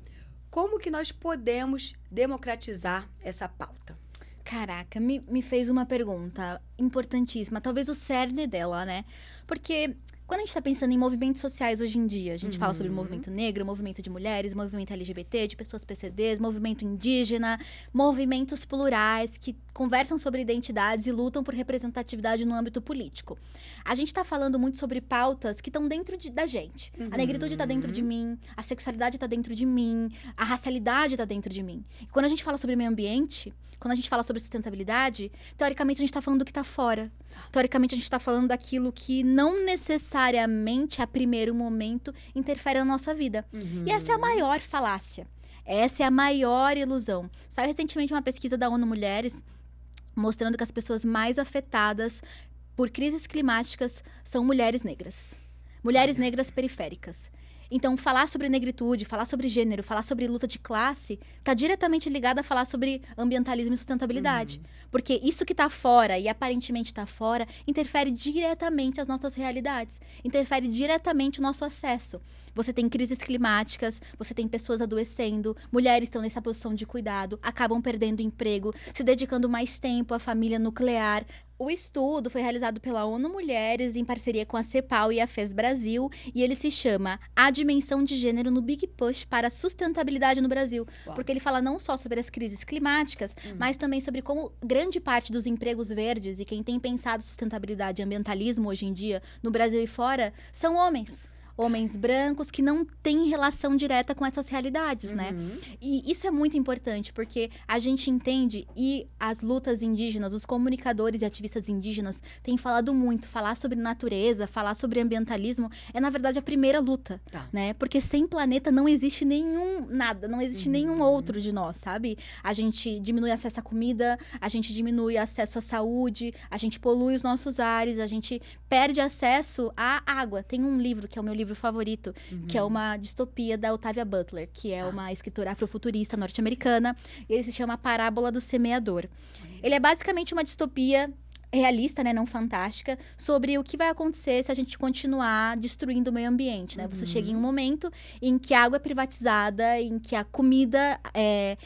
Como que nós podemos democratizar essa pauta? Caraca, me fez uma pergunta importantíssima, talvez o cerne dela, né? Porque quando a gente tá pensando em movimentos sociais hoje em dia, a gente fala sobre o movimento negro, movimento de mulheres, movimento LGBT, de pessoas PCDs, movimento indígena, movimentos plurais que conversam sobre identidades e lutam por representatividade no âmbito político. A gente tá falando muito sobre pautas que estão dentro da gente. A negritude tá dentro de mim, a sexualidade tá dentro de mim, a racialidade tá dentro de mim. E quando a gente fala sobre meio ambiente, quando a gente fala sobre sustentabilidade, teoricamente a gente tá falando do que tá fora. Teoricamente a gente tá falando daquilo que não necessariamente, a primeiro momento, interfere na nossa vida. E essa é a maior falácia. Essa é a maior ilusão. Saiu recentemente uma pesquisa da ONU Mulheres mostrando que as pessoas mais afetadas por crises climáticas são mulheres negras. Mulheres negras periféricas. Então, falar sobre negritude, falar sobre gênero, falar sobre luta de classe, tá diretamente ligado a falar sobre ambientalismo e sustentabilidade. Porque isso que tá fora, e aparentemente tá fora, interfere diretamente as nossas realidades. Interfere diretamente o nosso acesso. Você tem crises climáticas, você tem pessoas adoecendo, mulheres estão nessa posição de cuidado, acabam perdendo emprego, se dedicando mais tempo à família nuclear. O estudo foi realizado pela ONU Mulheres em parceria com a CEPAL e a FES Brasil, e ele se chama A Dimensão de Gênero no Big Push para a Sustentabilidade no Brasil. Uau. Porque ele fala não só sobre as crises climáticas, mas também sobre como grande parte dos empregos verdes e quem tem pensado sustentabilidade e ambientalismo hoje em dia, no Brasil e fora, são homens. Homens brancos que não têm relação direta com essas realidades, né? E isso é muito importante, porque a gente entende, e as lutas indígenas, os comunicadores e ativistas indígenas têm falado muito, falar sobre natureza, falar sobre ambientalismo, é na verdade a primeira luta, né? Porque sem planeta não existe nada, não existe nenhum outro de nós, sabe? A gente diminui acesso à comida, a gente diminui acesso à saúde, a gente polui os nossos ares, a gente perde acesso à água. Tem um livro, que é o meu livro favorito, que é uma distopia da Octavia Butler, que é uma escritora afrofuturista norte-americana, e ele se chama A Parábola do Semeador. Ele é basicamente uma distopia realista, né, não fantástica, sobre o que vai acontecer se a gente continuar destruindo o meio ambiente, né? Você chega em um momento em que a água é privatizada, em que a comida é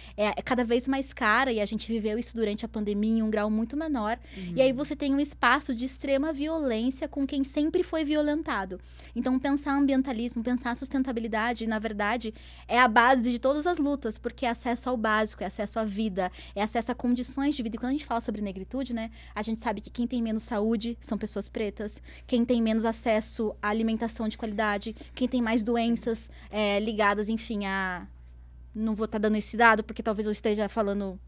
cada vez mais cara, e a gente viveu isso durante a pandemia em um grau muito menor. E aí você tem um espaço de extrema violência com quem sempre foi violentado. Então, pensar ambientalismo, pensar sustentabilidade, na verdade, é a base de todas as lutas, porque é acesso ao básico, é acesso à vida, é acesso a condições de vida. E quando a gente fala sobre negritude, né, a gente sabe que quem tem menos saúde são pessoas pretas, quem tem menos acesso à alimentação de qualidade, quem tem mais doenças ligadas, enfim, a... Não vou estar dando esse dado, porque talvez eu esteja falando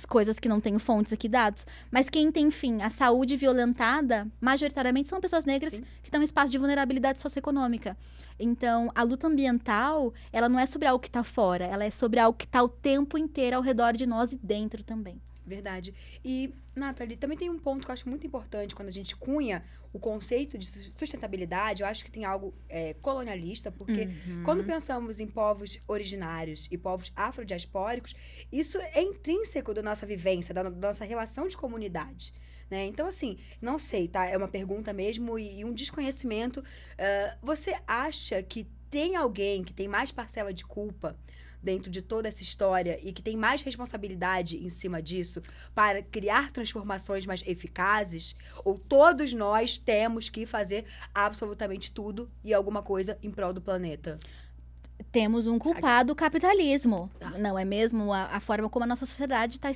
coisas que não tenho fontes aqui, dados. Mas quem tem, enfim, a saúde violentada, majoritariamente são pessoas negras que estão em espaço de vulnerabilidade socioeconômica. Então, a luta ambiental, ela não é sobre algo que está fora, ela é sobre algo que está o tempo inteiro ao redor de nós e dentro também. Verdade. E, Nathalie, também tem um ponto que eu acho muito importante quando a gente cunha o conceito de sustentabilidade. Eu acho que tem algo colonialista, porque quando pensamos em povos originários e povos afrodiaspóricos, isso é intrínseco da nossa vivência, da nossa relação de comunidade. Né? Então, assim, não sei, tá? É uma pergunta mesmo e um desconhecimento. Você acha que tem alguém que tem mais parcela de culpa dentro de toda essa história e que tem mais responsabilidade em cima disso para criar transformações mais eficazes? Ou todos nós temos que fazer absolutamente tudo e alguma coisa em prol do planeta? Temos um culpado, o capitalismo, não é mesmo? A forma como a nossa sociedade está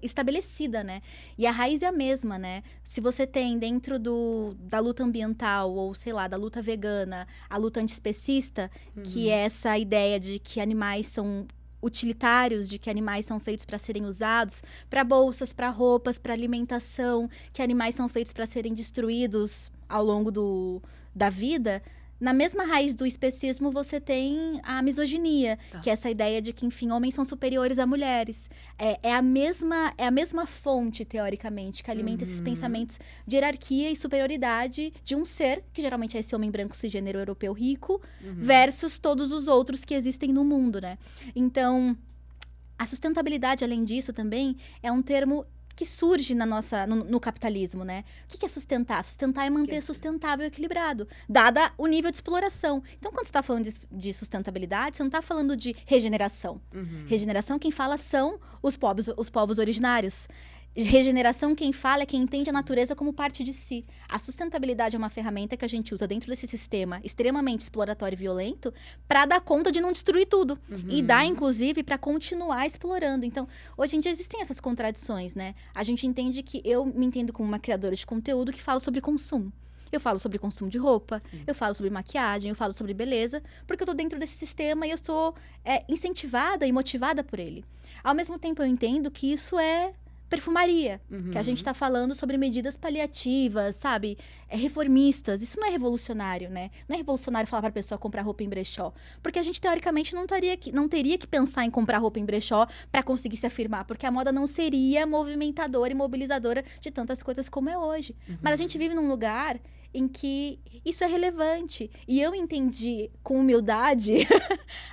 estabelecida, né? E a raiz é a mesma, né? Se você tem dentro da luta ambiental, ou sei lá, da luta vegana, a luta antiespecista, que é essa ideia de que animais são utilitários, de que animais são feitos para serem usados para bolsas, para roupas, para alimentação, que animais são feitos para serem destruídos ao longo da vida. Na mesma raiz do especismo, você tem a misoginia, que é essa ideia de que, enfim, homens são superiores a mulheres. É a mesma fonte, teoricamente, que alimenta esses pensamentos de hierarquia e superioridade de um ser, que geralmente é esse homem branco cisgênero europeu rico, versus todos os outros que existem no mundo, né? Então, a sustentabilidade, além disso, também é um termo que surge no capitalismo, né? O que é sustentar? Sustentar é manter sustentável e equilibrado, dada o nível de exploração. Então, quando você está falando de sustentabilidade, você não está falando de regeneração. Regeneração, quem fala são os povos originários. Regeneração, quem fala é quem entende a natureza como parte de si. A sustentabilidade é uma ferramenta que a gente usa dentro desse sistema extremamente exploratório e violento para dar conta de não destruir tudo. E dar, inclusive, para continuar explorando. Então, hoje em dia existem essas contradições, né? A gente entende que eu me entendo como uma criadora de conteúdo que fala sobre consumo. Eu falo sobre consumo de roupa, eu falo sobre maquiagem, eu falo sobre beleza, porque eu tô dentro desse sistema e eu sou incentivada e motivada por ele. Ao mesmo tempo, eu entendo que isso é perfumaria, que a gente está falando sobre medidas paliativas, sabe? Reformistas. Isso não é revolucionário, né? Não é revolucionário falar para a pessoa comprar roupa em brechó. Porque a gente, teoricamente, não teria que pensar em comprar roupa em brechó para conseguir se afirmar. Porque a moda não seria movimentadora e mobilizadora de tantas coisas como é hoje. Mas a gente vive num lugar em que isso é relevante. E eu entendi com humildade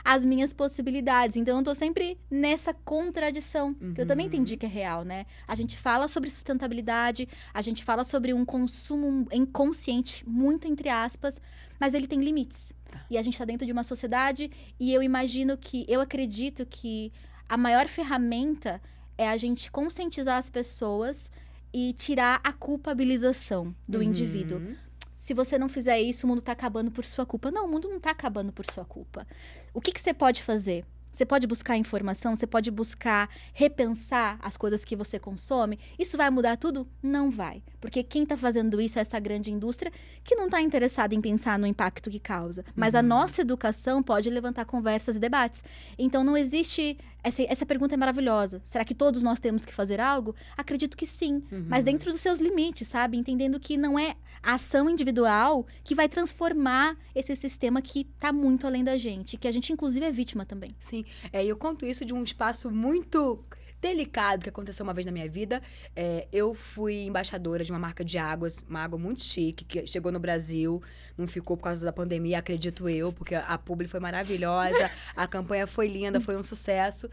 as minhas possibilidades. Então, eu tô sempre nessa contradição, que eu também entendi que é real, né? A gente fala sobre sustentabilidade, a gente fala sobre um consumo inconsciente, muito entre aspas, mas ele tem limites. E a gente tá dentro de uma sociedade e eu acredito que a maior ferramenta é a gente conscientizar as pessoas e tirar a culpabilização do indivíduo. Se você não fizer isso, o mundo tá acabando por sua culpa. Não, o mundo não tá acabando por sua culpa. O que você pode fazer? Você pode buscar informação, você pode buscar repensar as coisas que você consome. Isso vai mudar tudo? Não vai. Porque quem está fazendo isso é essa grande indústria que não está interessada em pensar no impacto que causa. Mas a nossa educação pode levantar conversas e debates. Então não existe... Essa pergunta é maravilhosa. Será que todos nós temos que fazer algo? Acredito que sim. Mas dentro dos seus limites, sabe? Entendendo que não é a ação individual que vai transformar esse sistema que está muito além da gente. Que a gente, inclusive, é vítima também. Sim. E eu conto isso de um espaço muito delicado que aconteceu uma vez na minha vida. Eu fui embaixadora de uma marca de águas, uma água muito chique, que chegou no Brasil, não ficou por causa da pandemia, acredito eu, porque a publi foi maravilhosa, a campanha foi linda, foi um sucesso.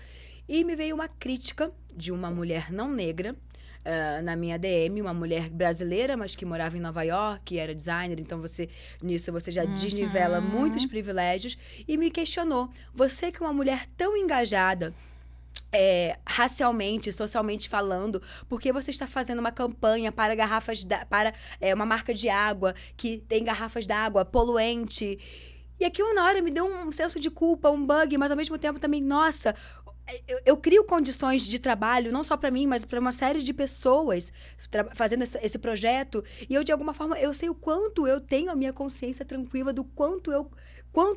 E me veio uma crítica de uma mulher não negra, na minha DM, uma mulher brasileira, mas que morava em Nova York, era designer, então nisso você já desnivela muitos privilégios, e me questionou, você que é uma mulher tão engajada, racialmente, socialmente falando, porque você está fazendo uma campanha para uma marca de água que tem garrafas d'água poluente. E aquilo na hora me deu um senso de culpa, um bug, mas ao mesmo tempo também, nossa, eu crio condições de trabalho, não só para mim, mas para uma série de pessoas fazendo esse projeto. E eu, de alguma forma, eu sei o quanto eu tenho a minha consciência tranquila do quanto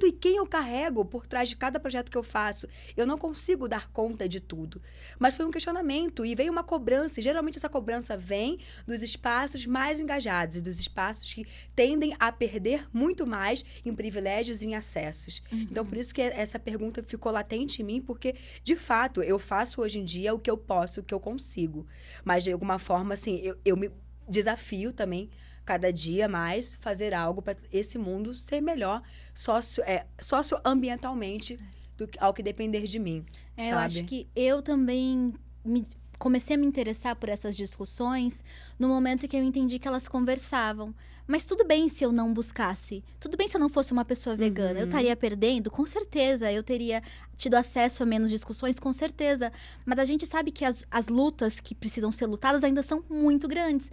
e quem eu carrego por trás de cada projeto que eu faço. Eu não consigo dar conta de tudo. Mas foi um questionamento e veio uma cobrança. E geralmente essa cobrança vem dos espaços mais engajados e dos espaços que tendem a perder muito mais em privilégios e em acessos. Então, por isso que essa pergunta ficou latente em mim, porque, de fato, eu faço hoje em dia o que eu posso, o que eu consigo. Mas, de alguma forma, assim, eu me desafio também cada dia mais fazer algo para esse mundo ser melhor socioambientalmente ao que depender de mim, sabe? Eu acho que eu também comecei a me interessar por essas discussões no momento que eu entendi que elas conversavam. Mas tudo bem se eu não buscasse. Tudo bem se eu não fosse uma pessoa vegana. Eu estaria perdendo? Com certeza. Eu teria tido acesso a menos discussões? Com certeza. Mas a gente sabe que as lutas que precisam ser lutadas ainda são muito grandes.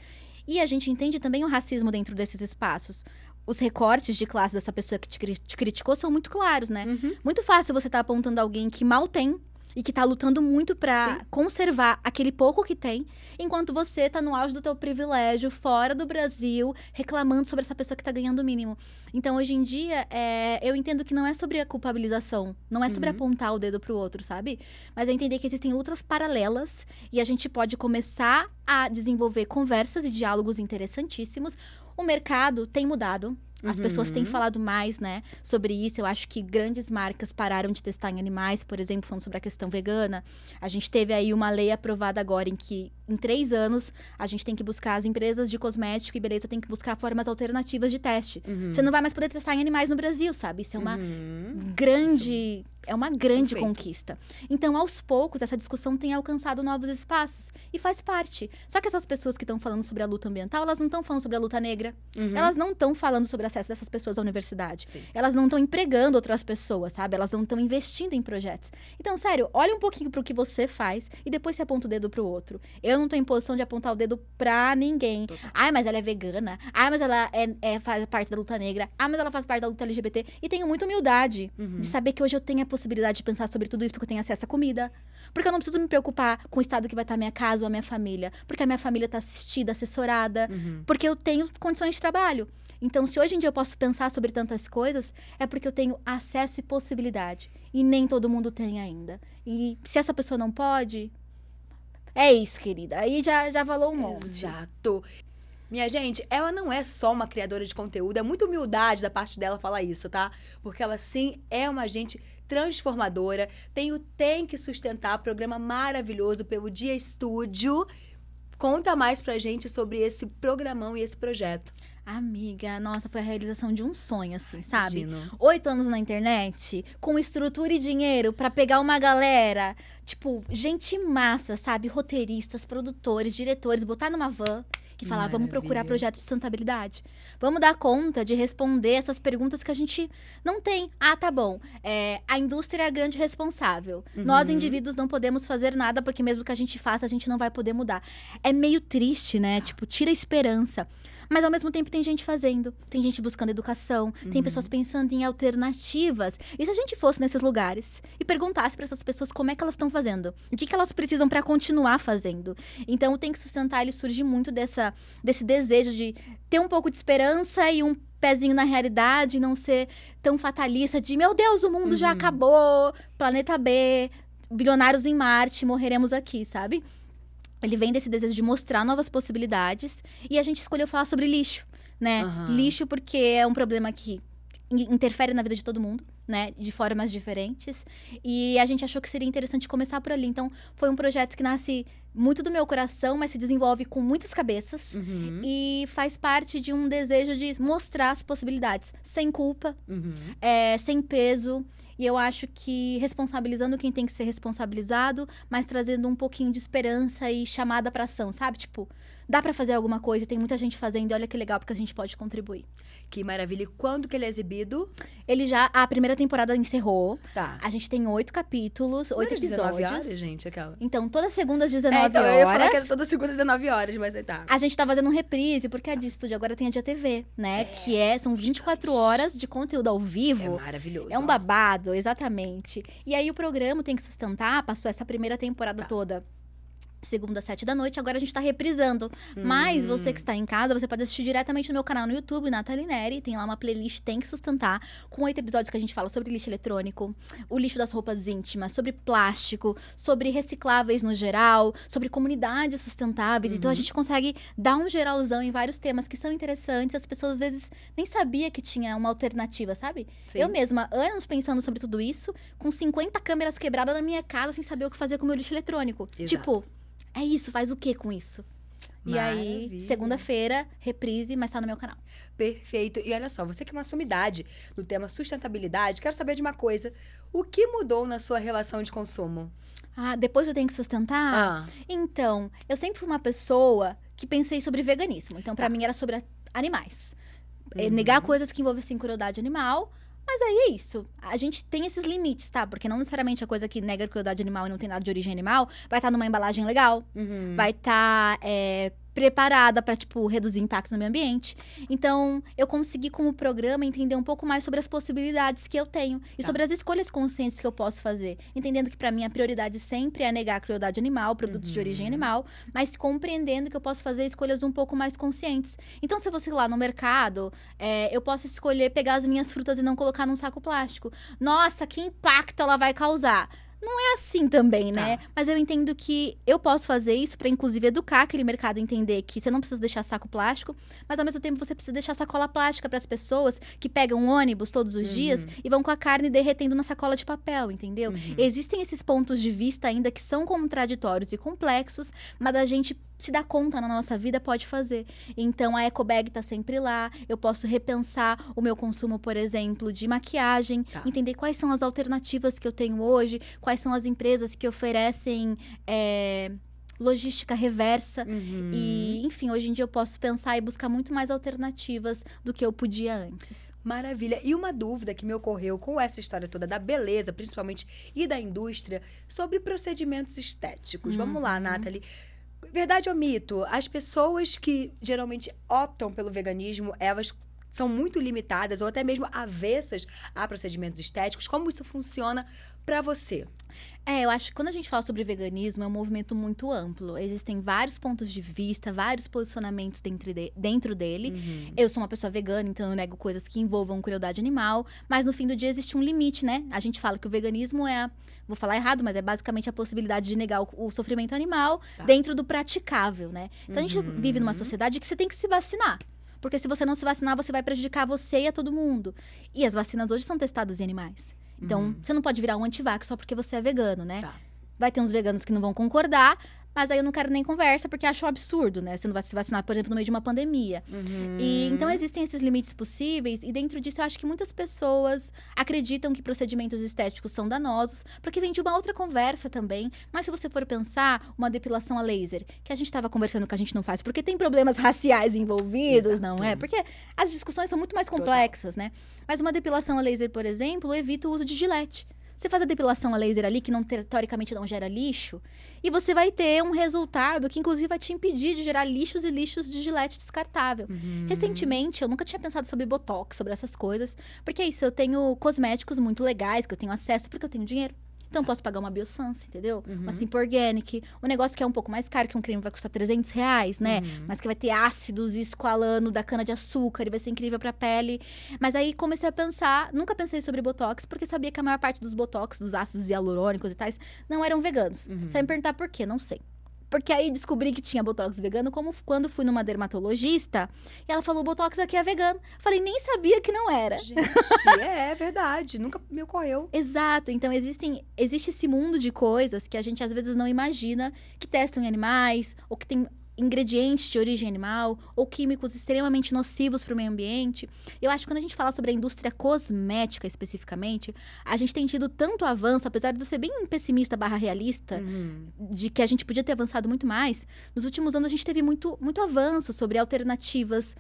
E a gente entende também o racismo dentro desses espaços. Os recortes de classe dessa pessoa que te criticou são muito claros, né? Muito fácil você estar apontando alguém que mal tem e que tá lutando muito pra conservar aquele pouco que tem, enquanto você tá no auge do teu privilégio, fora do Brasil, reclamando sobre essa pessoa que tá ganhando o mínimo. Então, hoje em dia, eu entendo que não é sobre a culpabilização, não é sobre apontar o dedo pro outro, sabe? Mas é entender que existem lutas paralelas e a gente pode começar a desenvolver conversas e diálogos interessantíssimos. O mercado tem mudado. As pessoas têm falado mais, né, sobre isso. Eu acho que grandes marcas pararam de testar em animais, por exemplo, falando sobre a questão vegana. A gente teve aí uma lei aprovada agora em que, em 3 anos, a gente tem que buscar, as empresas de cosmético e beleza tem que buscar formas alternativas de teste. Você não vai mais poder testar em animais no Brasil, sabe? Isso é uma grande... É uma grande conquista. Então, aos poucos, essa discussão tem alcançado novos espaços. E faz parte. Só que essas pessoas que estão falando sobre a luta ambiental, elas não estão falando sobre a luta negra. Elas não estão falando sobre o acesso dessas pessoas à universidade. Elas não estão empregando outras pessoas, sabe? Elas não estão investindo em projetos. Então, sério, olha um pouquinho pro que você faz e depois você aponta o dedo pro outro. Eu não tô em posição de apontar o dedo pra ninguém. Ai, mas ela é vegana. Ai, mas ela faz parte da luta negra. Ai, mas ela faz parte da luta LGBT. E tenho muita humildade de saber que hoje eu tenho a possibilidade de pensar sobre tudo isso porque eu tenho acesso à comida. Porque eu não preciso me preocupar com o estado que vai estar a minha casa ou a minha família. Porque a minha família tá assistida, assessorada. Porque eu tenho condições de trabalho. Então, se hoje em dia eu posso pensar sobre tantas coisas, é porque eu tenho acesso e possibilidade. E nem todo mundo tem ainda. E se essa pessoa não pode... É isso, querida. Aí já falou um monte. Exato. Minha gente, ela não é só uma criadora de conteúdo, é muita humildade da parte dela falar isso, tá? Porque ela, sim, é uma agente transformadora, tem que sustentar programa maravilhoso pelo Dia Estúdio. Conta mais pra gente sobre esse programão e esse projeto. Amiga, nossa, foi a realização de um sonho, assim, sabe? Imagino. 8 anos na internet, com estrutura e dinheiro pra pegar uma galera, tipo, gente massa, sabe? Roteiristas, produtores, diretores, botar numa van que falar, vamos procurar projetos de sustentabilidade. Vamos dar conta de responder essas perguntas que a gente não tem. Ah, tá bom. A indústria é a grande responsável. Nós, indivíduos, não podemos fazer nada, porque mesmo que a gente faça, a gente não vai poder mudar. É meio triste, né? Tipo, tira a esperança. Mas, ao mesmo tempo, tem gente fazendo. Tem gente buscando educação. Tem pessoas pensando em alternativas. E se a gente fosse nesses lugares e perguntasse para essas pessoas como é que elas estão fazendo? O que elas precisam para continuar fazendo? Então, tem que sustentar, ele surge muito desse desejo de ter um pouco de esperança e um pezinho na realidade, não ser tão fatalista de, meu Deus, o mundo já acabou, planeta B, bilionários em Marte, morreremos aqui, sabe? Ele vem desse desejo de mostrar novas possibilidades. E a gente escolheu falar sobre lixo, né? Lixo porque é um problema que interfere na vida de todo mundo, né? De formas diferentes. E a gente achou que seria interessante começar por ali. Então, foi um projeto que nasce muito do meu coração, mas se desenvolve com muitas cabeças. E faz parte de um desejo de mostrar as possibilidades. Sem culpa, sem peso. E eu acho que responsabilizando quem tem que ser responsabilizado, mas trazendo um pouquinho de esperança e chamada pra ação, sabe? Tipo, dá pra fazer alguma coisa, tem muita gente fazendo, e olha que legal, porque a gente pode contribuir. Que maravilha. E quando que ele é exibido? A primeira temporada encerrou. Tá. A gente tem 8 capítulos, 8 Não era 19 episódios. horas, gente, aquela. Então, toda segunda às 19 então, horas. eu ia falar que era toda segunda às 19 horas, mas aí tá. A gente tá fazendo um reprise, porque a de estúdio agora tem a Dia TV, né? São 24 horas de conteúdo ao vivo. É maravilhoso. É um babado, exatamente. E aí o programa tem que sustentar, passou essa primeira temporada toda. Segunda, 7 da noite, agora a gente tá reprisando. Mas você que está em casa, você pode assistir diretamente no meu canal no YouTube, Nathalie Neri. Tem lá uma playlist Tem que Sustentar, com 8 episódios que a gente fala sobre lixo eletrônico, o lixo das roupas íntimas, sobre plástico, sobre recicláveis no geral, sobre comunidades sustentáveis. Então a gente consegue dar um geralzão em vários temas que são interessantes. As pessoas às vezes nem sabiam que tinha uma alternativa, sabe? Sim. Eu mesma, anos pensando sobre tudo isso, com 50 câmeras quebradas na minha casa, sem saber o que fazer com o meu lixo eletrônico. Exato. Tipo, é isso, faz o que com isso? E aí, Maravilha. segunda-feira, reprise, mas tá no meu canal. Perfeito. E olha só, você que é uma sumidade no tema sustentabilidade, quero saber de uma coisa. O que mudou na sua relação de consumo? Depois eu tenho que sustentar? Então, eu sempre fui uma pessoa que pensei sobre veganismo. Então, pra mim, era sobre animais. Negar coisas que envolvessem crueldade animal. Mas aí é isso. A gente tem esses limites, tá? Porque não necessariamente a coisa que nega crueldade animal e não tem nada de origem animal vai estar numa embalagem legal. Vai estar preparada pra, tipo, reduzir impacto no meio ambiente. Então, eu consegui, com o programa, entender um pouco mais sobre as possibilidades que eu tenho. E sobre as escolhas conscientes que eu posso fazer. Entendendo que, pra mim, a prioridade sempre é negar a crueldade animal, produtos de origem animal. Mas compreendendo que eu posso fazer escolhas um pouco mais conscientes. Então, se você ir lá no mercado, eu posso escolher pegar as minhas frutas e não colocar num saco plástico. Nossa, que impacto ela vai causar! Não é assim também, né? Mas eu entendo que eu posso fazer isso pra, inclusive, educar aquele mercado a entender que você não precisa deixar saco plástico, mas, ao mesmo tempo, você precisa deixar sacola plástica pras pessoas que pegam um ônibus todos os dias e vão com a carne derretendo na sacola de papel, entendeu? Existem esses pontos de vista ainda que são contraditórios e complexos, mas a gente se dá conta na nossa vida, pode fazer. Então, a Ecobag tá sempre lá. Eu posso repensar o meu consumo, por exemplo, de maquiagem. Entender quais são as alternativas que eu tenho hoje. Quais são as empresas que oferecem logística reversa. E, enfim, hoje em dia eu posso pensar e buscar muito mais alternativas do que eu podia antes. Maravilha. E uma dúvida que me ocorreu com essa história toda da beleza, principalmente, e da indústria, sobre procedimentos estéticos. Vamos lá, Nathalie. Verdade ou mito? As pessoas que geralmente optam pelo veganismo, elas são muito limitadas ou até mesmo avessas a procedimentos estéticos. Como isso funciona pra você? Eu acho que quando a gente fala sobre veganismo, é um movimento muito amplo. Existem vários pontos de vista, vários posicionamentos dentro dele. Eu sou uma pessoa vegana, então eu nego coisas que envolvam crueldade animal. Mas no fim do dia existe um limite, né? A gente fala que o veganismo vou falar errado, mas é basicamente a possibilidade de negar o sofrimento animal dentro do praticável, né? Então a gente vive numa sociedade que você tem que se vacinar. Porque se você não se vacinar, você vai prejudicar você e a todo mundo. E as vacinas hoje são testadas em animais. Então, você não pode virar um antivax só porque você é vegano, né? Vai ter uns veganos que não vão concordar, mas aí eu não quero nem conversa, porque acho um absurdo, né? Você não vai se vacinar, por exemplo, no meio de uma pandemia. E, então, existem esses limites possíveis, e dentro disso, eu acho que muitas pessoas acreditam que procedimentos estéticos são danosos, porque vem de uma outra conversa também. Mas se você for pensar, uma depilação a laser, que a gente estava conversando que a gente não faz, porque tem problemas raciais envolvidos, não é? Porque as discussões são muito mais complexas, né? Mas uma depilação a laser, por exemplo, evita o uso de gilete. Você faz a depilação a laser ali, que teoricamente não gera lixo, e você vai ter um resultado que, inclusive, vai te impedir de gerar lixos e lixos de gilete descartável. Recentemente, eu nunca tinha pensado sobre botox, sobre essas coisas, porque é isso, eu tenho cosméticos muito legais, que eu tenho acesso porque eu tenho dinheiro. Então, eu posso pagar uma Biossance, entendeu? Uma Simple Organic. Um negócio que é um pouco mais caro, que um creme vai custar R$300, né? Mas que vai ter ácidos escoalano da cana-de-açúcar e vai ser incrível pra pele. Mas aí, comecei a pensar... Nunca pensei sobre Botox, porque sabia que a maior parte dos Botox, dos ácidos hialurônicos e tais, não eram veganos. Você vai me perguntar por quê? Não sei. Porque aí descobri que tinha Botox vegano quando fui numa dermatologista. E ela falou, Botox aqui é vegano. Falei, nem sabia que não era. Gente, é verdade. Nunca me ocorreu. Exato. Então, existe esse mundo de coisas que a gente, às vezes, não imagina. Que testam em animais, ou que tem ingredientes de origem animal ou químicos extremamente nocivos para o meio ambiente. Eu acho que quando a gente fala sobre a indústria cosmética especificamente, a gente tem tido tanto avanço, apesar de eu ser bem pessimista / realista, de que a gente podia ter avançado muito mais. Nos últimos anos a gente teve muito avanço sobre alternativas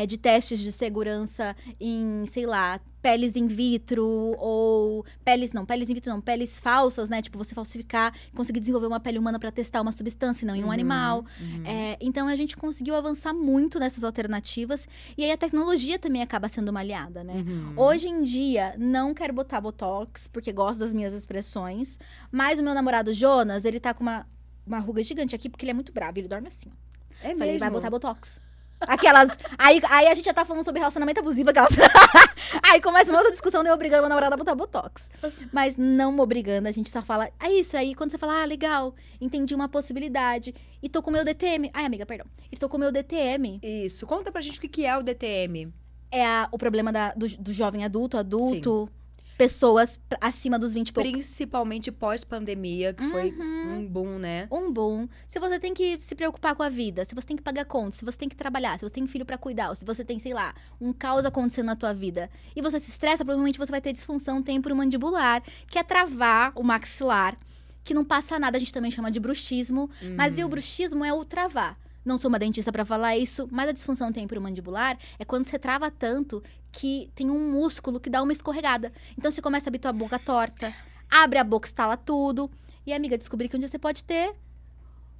de testes de segurança em, sei lá, peles in vitro ou peles in vitro não, peles falsas, né? Tipo, você falsificar, conseguir desenvolver uma pele humana para testar uma substância, não em um animal. Então, a gente conseguiu avançar muito nessas alternativas e aí a tecnologia também acaba sendo uma aliada, né? Hoje em dia, não quero botar botox, porque gosto das minhas expressões, mas o meu namorado Jonas, ele tá com uma ruga gigante aqui, porque ele é muito bravo, ele dorme assim, ó. É Falei, mesmo? ele vai botar botox. Aquelas. Aí a gente já tá falando sobre relacionamento abusivo, aquelas. Aí começa uma outra discussão de eu obrigando meu namorado a botar botox. Mas não me obrigando, a gente só fala. É isso aí, quando você fala, legal, entendi uma possibilidade. E tô com o meu DTM. Ai, amiga, perdão. E tô com o meu DTM. Isso. Conta pra gente o que é o DTM. É o problema do jovem adulto, pessoas acima dos 20 e pouco. Principalmente pós-pandemia, que foi um boom, né? Um boom. Se você tem que se preocupar com a vida, se você tem que pagar contas, se você tem que trabalhar, se você tem filho pra cuidar, ou se você tem, sei lá, um caos acontecendo na tua vida, e você se estressa, provavelmente você vai ter disfunção temporomandibular, que é travar o maxilar, que não passa nada, a gente também chama de bruxismo, mas e o bruxismo é o travar. Não sou uma dentista pra falar isso, mas a disfunção temporomandibular é quando você trava tanto que tem um músculo que dá uma escorregada. Então você começa a abrir tua boca torta, abre a boca, estala tudo. E amiga, descobri que um dia você pode ter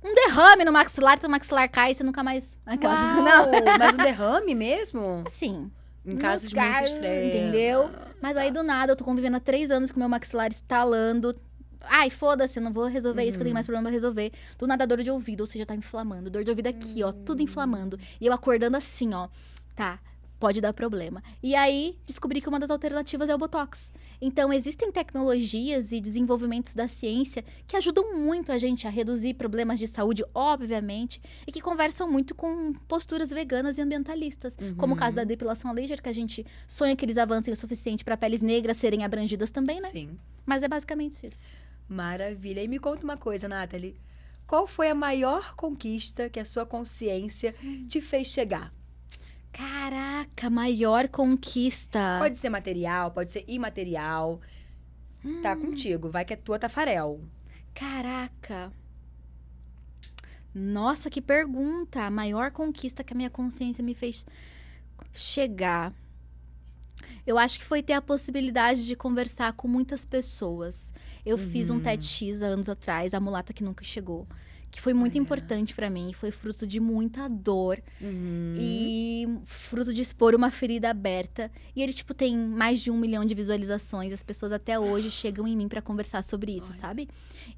um derrame no maxilar, seu maxilar cai e você nunca mais... Uau, Não. mas um derrame mesmo? Assim, Em casos de muito estresse. entendeu? Mas aí do nada, eu tô convivendo há 3 anos com meu maxilar estalando. Ai, foda-se, eu não vou resolver isso, que eu tenho mais problema pra resolver. Do nada, dor de ouvido, ou seja, tá inflamando. Dor de ouvido aqui, ó, tudo inflamando. E eu acordando assim, ó, tá, pode dar problema. E aí, descobri que uma das alternativas é o Botox. Então, existem tecnologias e desenvolvimentos da ciência que ajudam muito a gente a reduzir problemas de saúde, obviamente, e que conversam muito com posturas veganas e ambientalistas. Como o caso da depilação a laser, que a gente sonha que eles avancem o suficiente para peles negras serem abrangidas também, né? Sim. Mas é basicamente isso. Maravilha. E me conta uma coisa, Nathalie. Qual foi a maior conquista que a sua consciência te fez chegar? Caraca, maior conquista. Pode ser material, pode ser imaterial. Tá contigo, vai que é tua tafarel. Caraca. Nossa, que pergunta. A maior conquista que a minha consciência me fez chegar. Eu acho que foi ter a possibilidade de conversar com muitas pessoas. Eu fiz um TEDx há anos atrás, A Mulata que Nunca Chegou. Que foi muito importante pra mim. Foi fruto de muita dor. E fruto de expor uma ferida aberta. E ele, tipo, tem mais de 1 milhão de visualizações. As pessoas até hoje chegam em mim pra conversar sobre isso, sabe?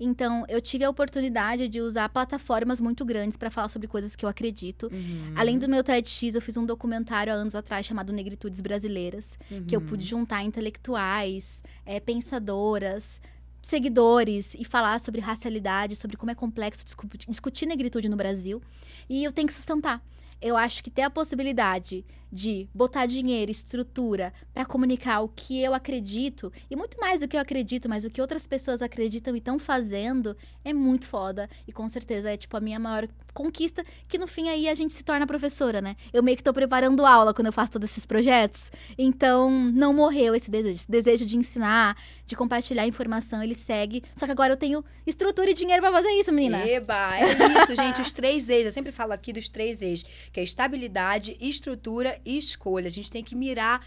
Então, eu tive a oportunidade de usar plataformas muito grandes pra falar sobre coisas que eu acredito. Além do meu TEDx, eu fiz um documentário há anos atrás chamado Negritudes Brasileiras. Que eu pude juntar intelectuais, pensadoras, seguidores e falar sobre racialidade, sobre como é complexo discutir negritude no Brasil. E eu tenho que sustentar. Eu acho que ter a possibilidade de botar dinheiro, estrutura para comunicar o que eu acredito, e muito mais do que eu acredito, mas o que outras pessoas acreditam e estão fazendo, é muito foda. E com certeza é tipo a minha maior conquista, que no fim aí a gente se torna professora, né? Eu meio que tô preparando aula quando eu faço todos esses projetos. Então, não morreu esse desejo de ensinar, de compartilhar informação, ele segue. Só que agora eu tenho estrutura e dinheiro pra fazer isso, menina. Eba, é isso, gente. Os 3 E's. Eu sempre falo aqui dos 3 E's, que é estabilidade, estrutura e escolha. A gente tem que mirar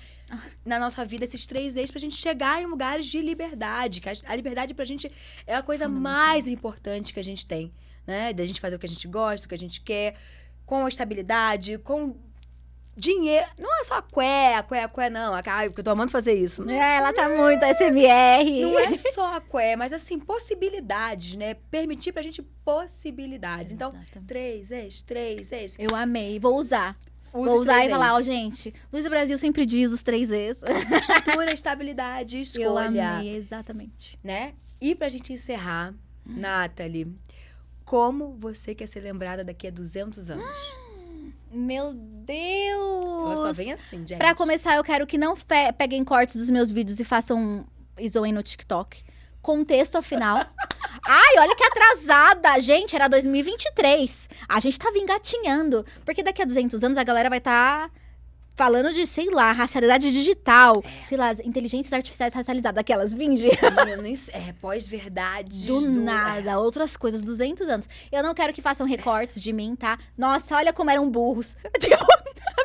na nossa vida esses 3 E's pra gente chegar em lugares de liberdade. Que a liberdade pra gente é a coisa mais importante que a gente tem, né? Da gente fazer o que a gente gosta, o que a gente quer, com estabilidade, com dinheiro. Não é só a não. Ai, porque eu tô amando fazer isso. Ela tá muito SMR. Não é só a mas assim, possibilidades, né? Permitir pra gente possibilidades. Então, 3 E's. Eu amei, vou usar. Vou usar e falar, gente, Luísa Brasil sempre diz os 3 E's. Estrutura, estabilidade, escolha. Eu amei, exatamente. Né? E pra gente encerrar, Nathalie, como você quer ser lembrada daqui a 200 anos? Meu Deus! Ela só vem assim, gente. Pra começar, eu quero que não peguem cortes dos meus vídeos e façam e zoem no TikTok. Contexto, afinal. Ai, olha que atrasada. Gente, era 2023. A gente tava engatinhando. Porque daqui a 200 anos a galera vai estar falando de, sei lá, racialidade digital. Sei lá, inteligências artificiais racializadas. Aquelas, Vinge. Pós-verdade. Do nada, outras coisas, 200 anos. Eu não quero que façam recortes de mim, tá? Nossa, olha como eram burros. Tipo,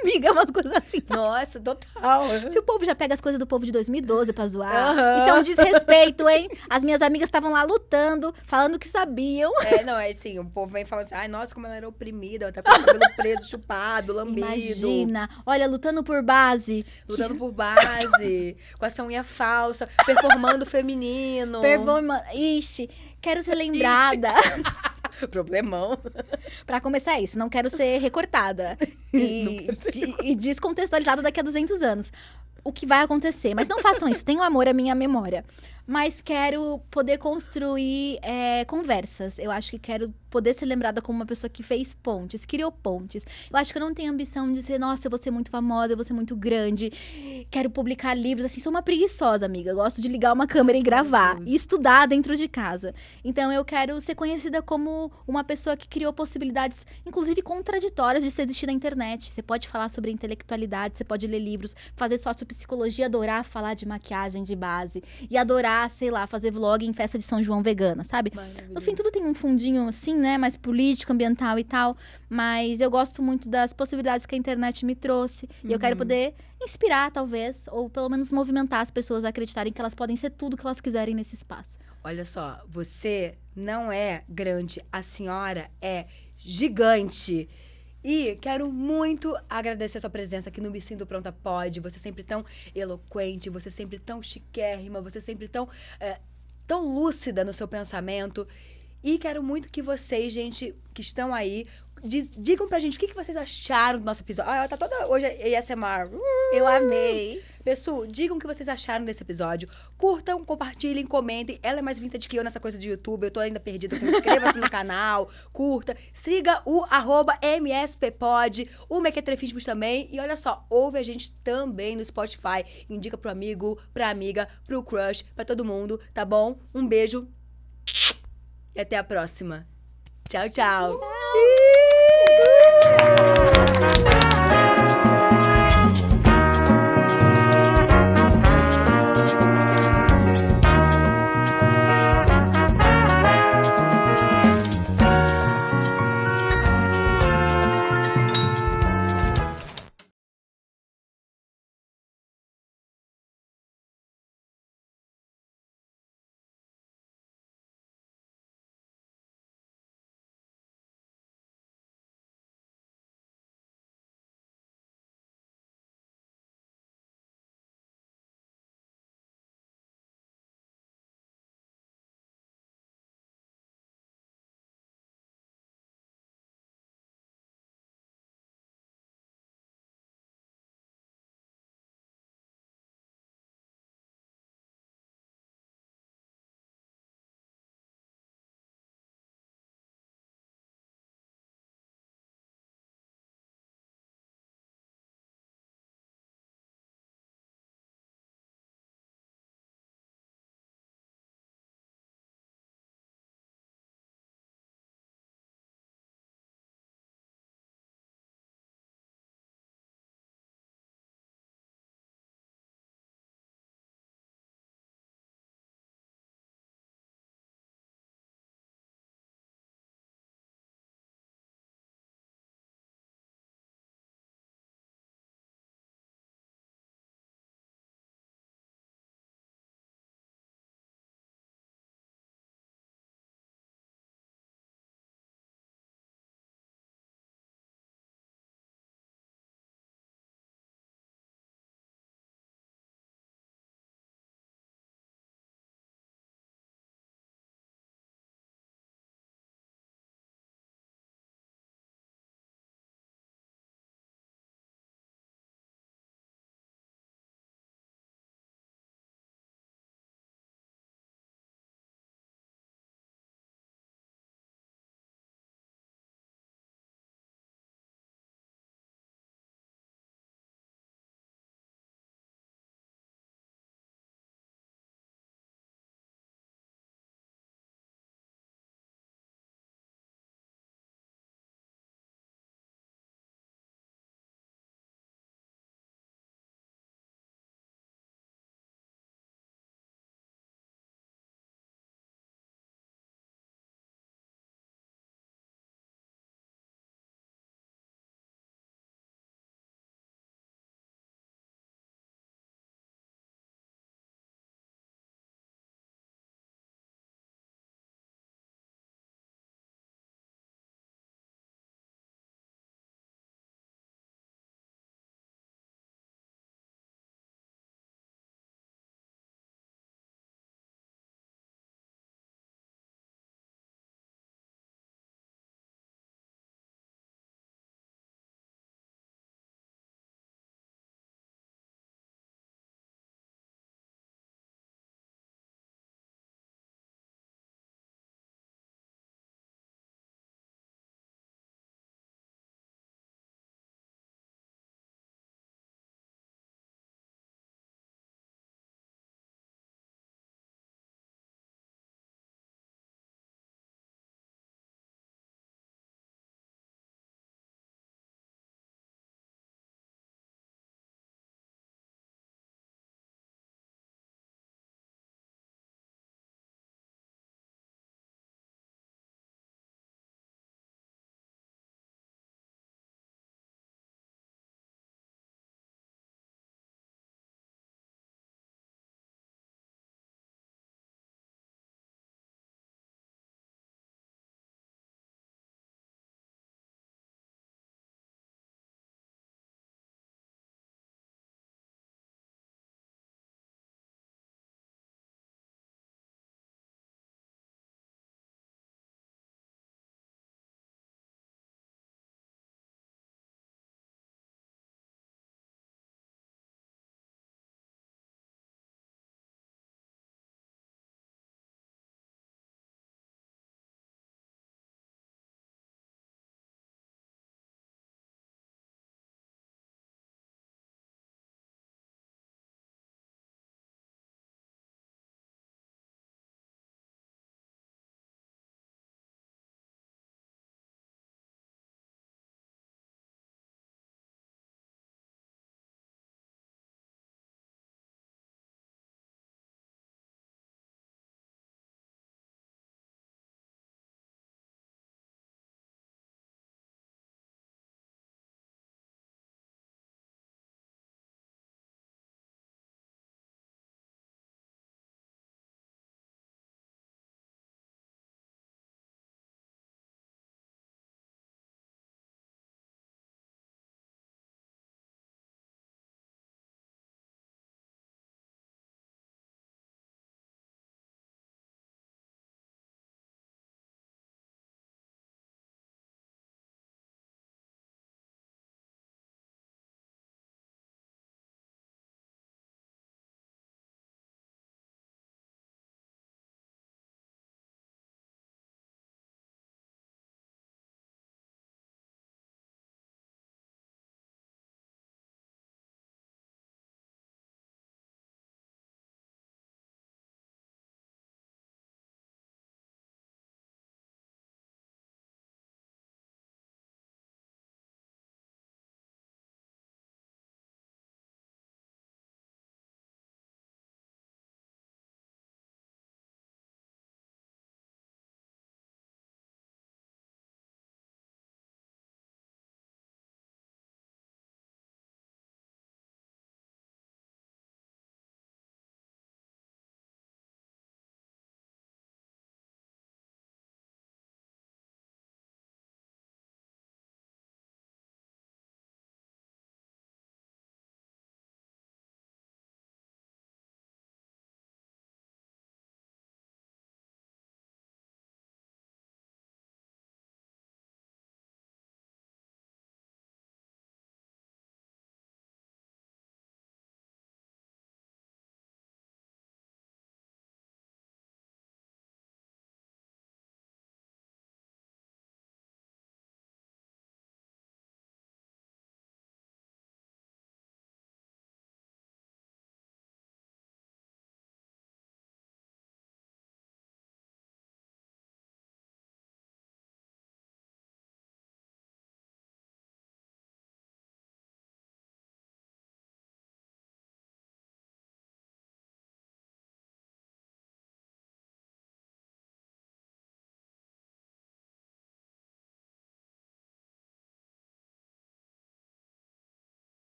amiga, umas coisas assim. Nossa, total. Se o povo já pega as coisas do povo de 2012 pra zoar, Aham. isso é um desrespeito, hein? As minhas amigas estavam lá lutando, falando que sabiam. Não, é assim, o povo vem falando assim, ai, nossa, como ela era oprimida, ela tá com o cabelo preso, chupado, lambido. Imagina, olha, lutando por base. Lutando por base, com essa unha falsa, performando feminino. Ixi, quero ser lembrada. Problemão. Pra começar isso, não quero ser recortada e descontextualizada daqui a 200 anos. O que vai acontecer? Mas não façam isso, tenham amor à minha memória. Mas quero poder construir conversas. Eu acho que quero poder ser lembrada como uma pessoa que fez pontes, criou pontes. Eu acho que eu não tenho ambição de ser, nossa, eu vou ser muito famosa, eu vou ser muito grande. Quero publicar livros, assim, sou uma preguiçosa, amiga. Eu gosto de ligar uma câmera e gravar. E estudar dentro de casa. Então, eu quero ser conhecida como uma pessoa que criou possibilidades, inclusive contraditórias, de se existir na internet. Você pode falar sobre intelectualidade, você pode ler livros, fazer sociopsicologia, adorar falar de maquiagem de base. E adorar, sei lá, fazer vlog em festa de São João vegana, sabe? No fim, tudo tem um fundinho assim, né? Mais político, ambiental e tal. Mas eu gosto muito das possibilidades que a internet me trouxe. E eu quero poder inspirar, talvez, ou pelo menos movimentar as pessoas a acreditarem que elas podem ser tudo que elas quiserem nesse espaço. Olha só, você não é grande, a senhora é gigante. E quero muito agradecer a sua presença aqui no Me Sinto Pronta Pod. Você sempre tão eloquente, você sempre tão chiquérrima, você sempre tão lúcida no seu pensamento. E quero muito que vocês, gente, que estão aí, digam pra gente o que vocês acharam do nosso episódio. Ela tá toda hoje ASMR. Eu amei. Pessoal, digam o que vocês acharam desse episódio. Curtam, compartilhem, comentem. Ela é mais vintage que eu nessa coisa de YouTube. Eu tô ainda perdida. Inscreva-se no canal, curta. Siga o @MSPpod, o Mequetrefismos também. E olha só, ouve a gente também no Spotify. Indica pro amigo, pra amiga, pro crush, pra todo mundo, tá bom? Um beijo. E até a próxima. Tchau, tchau. Tchau.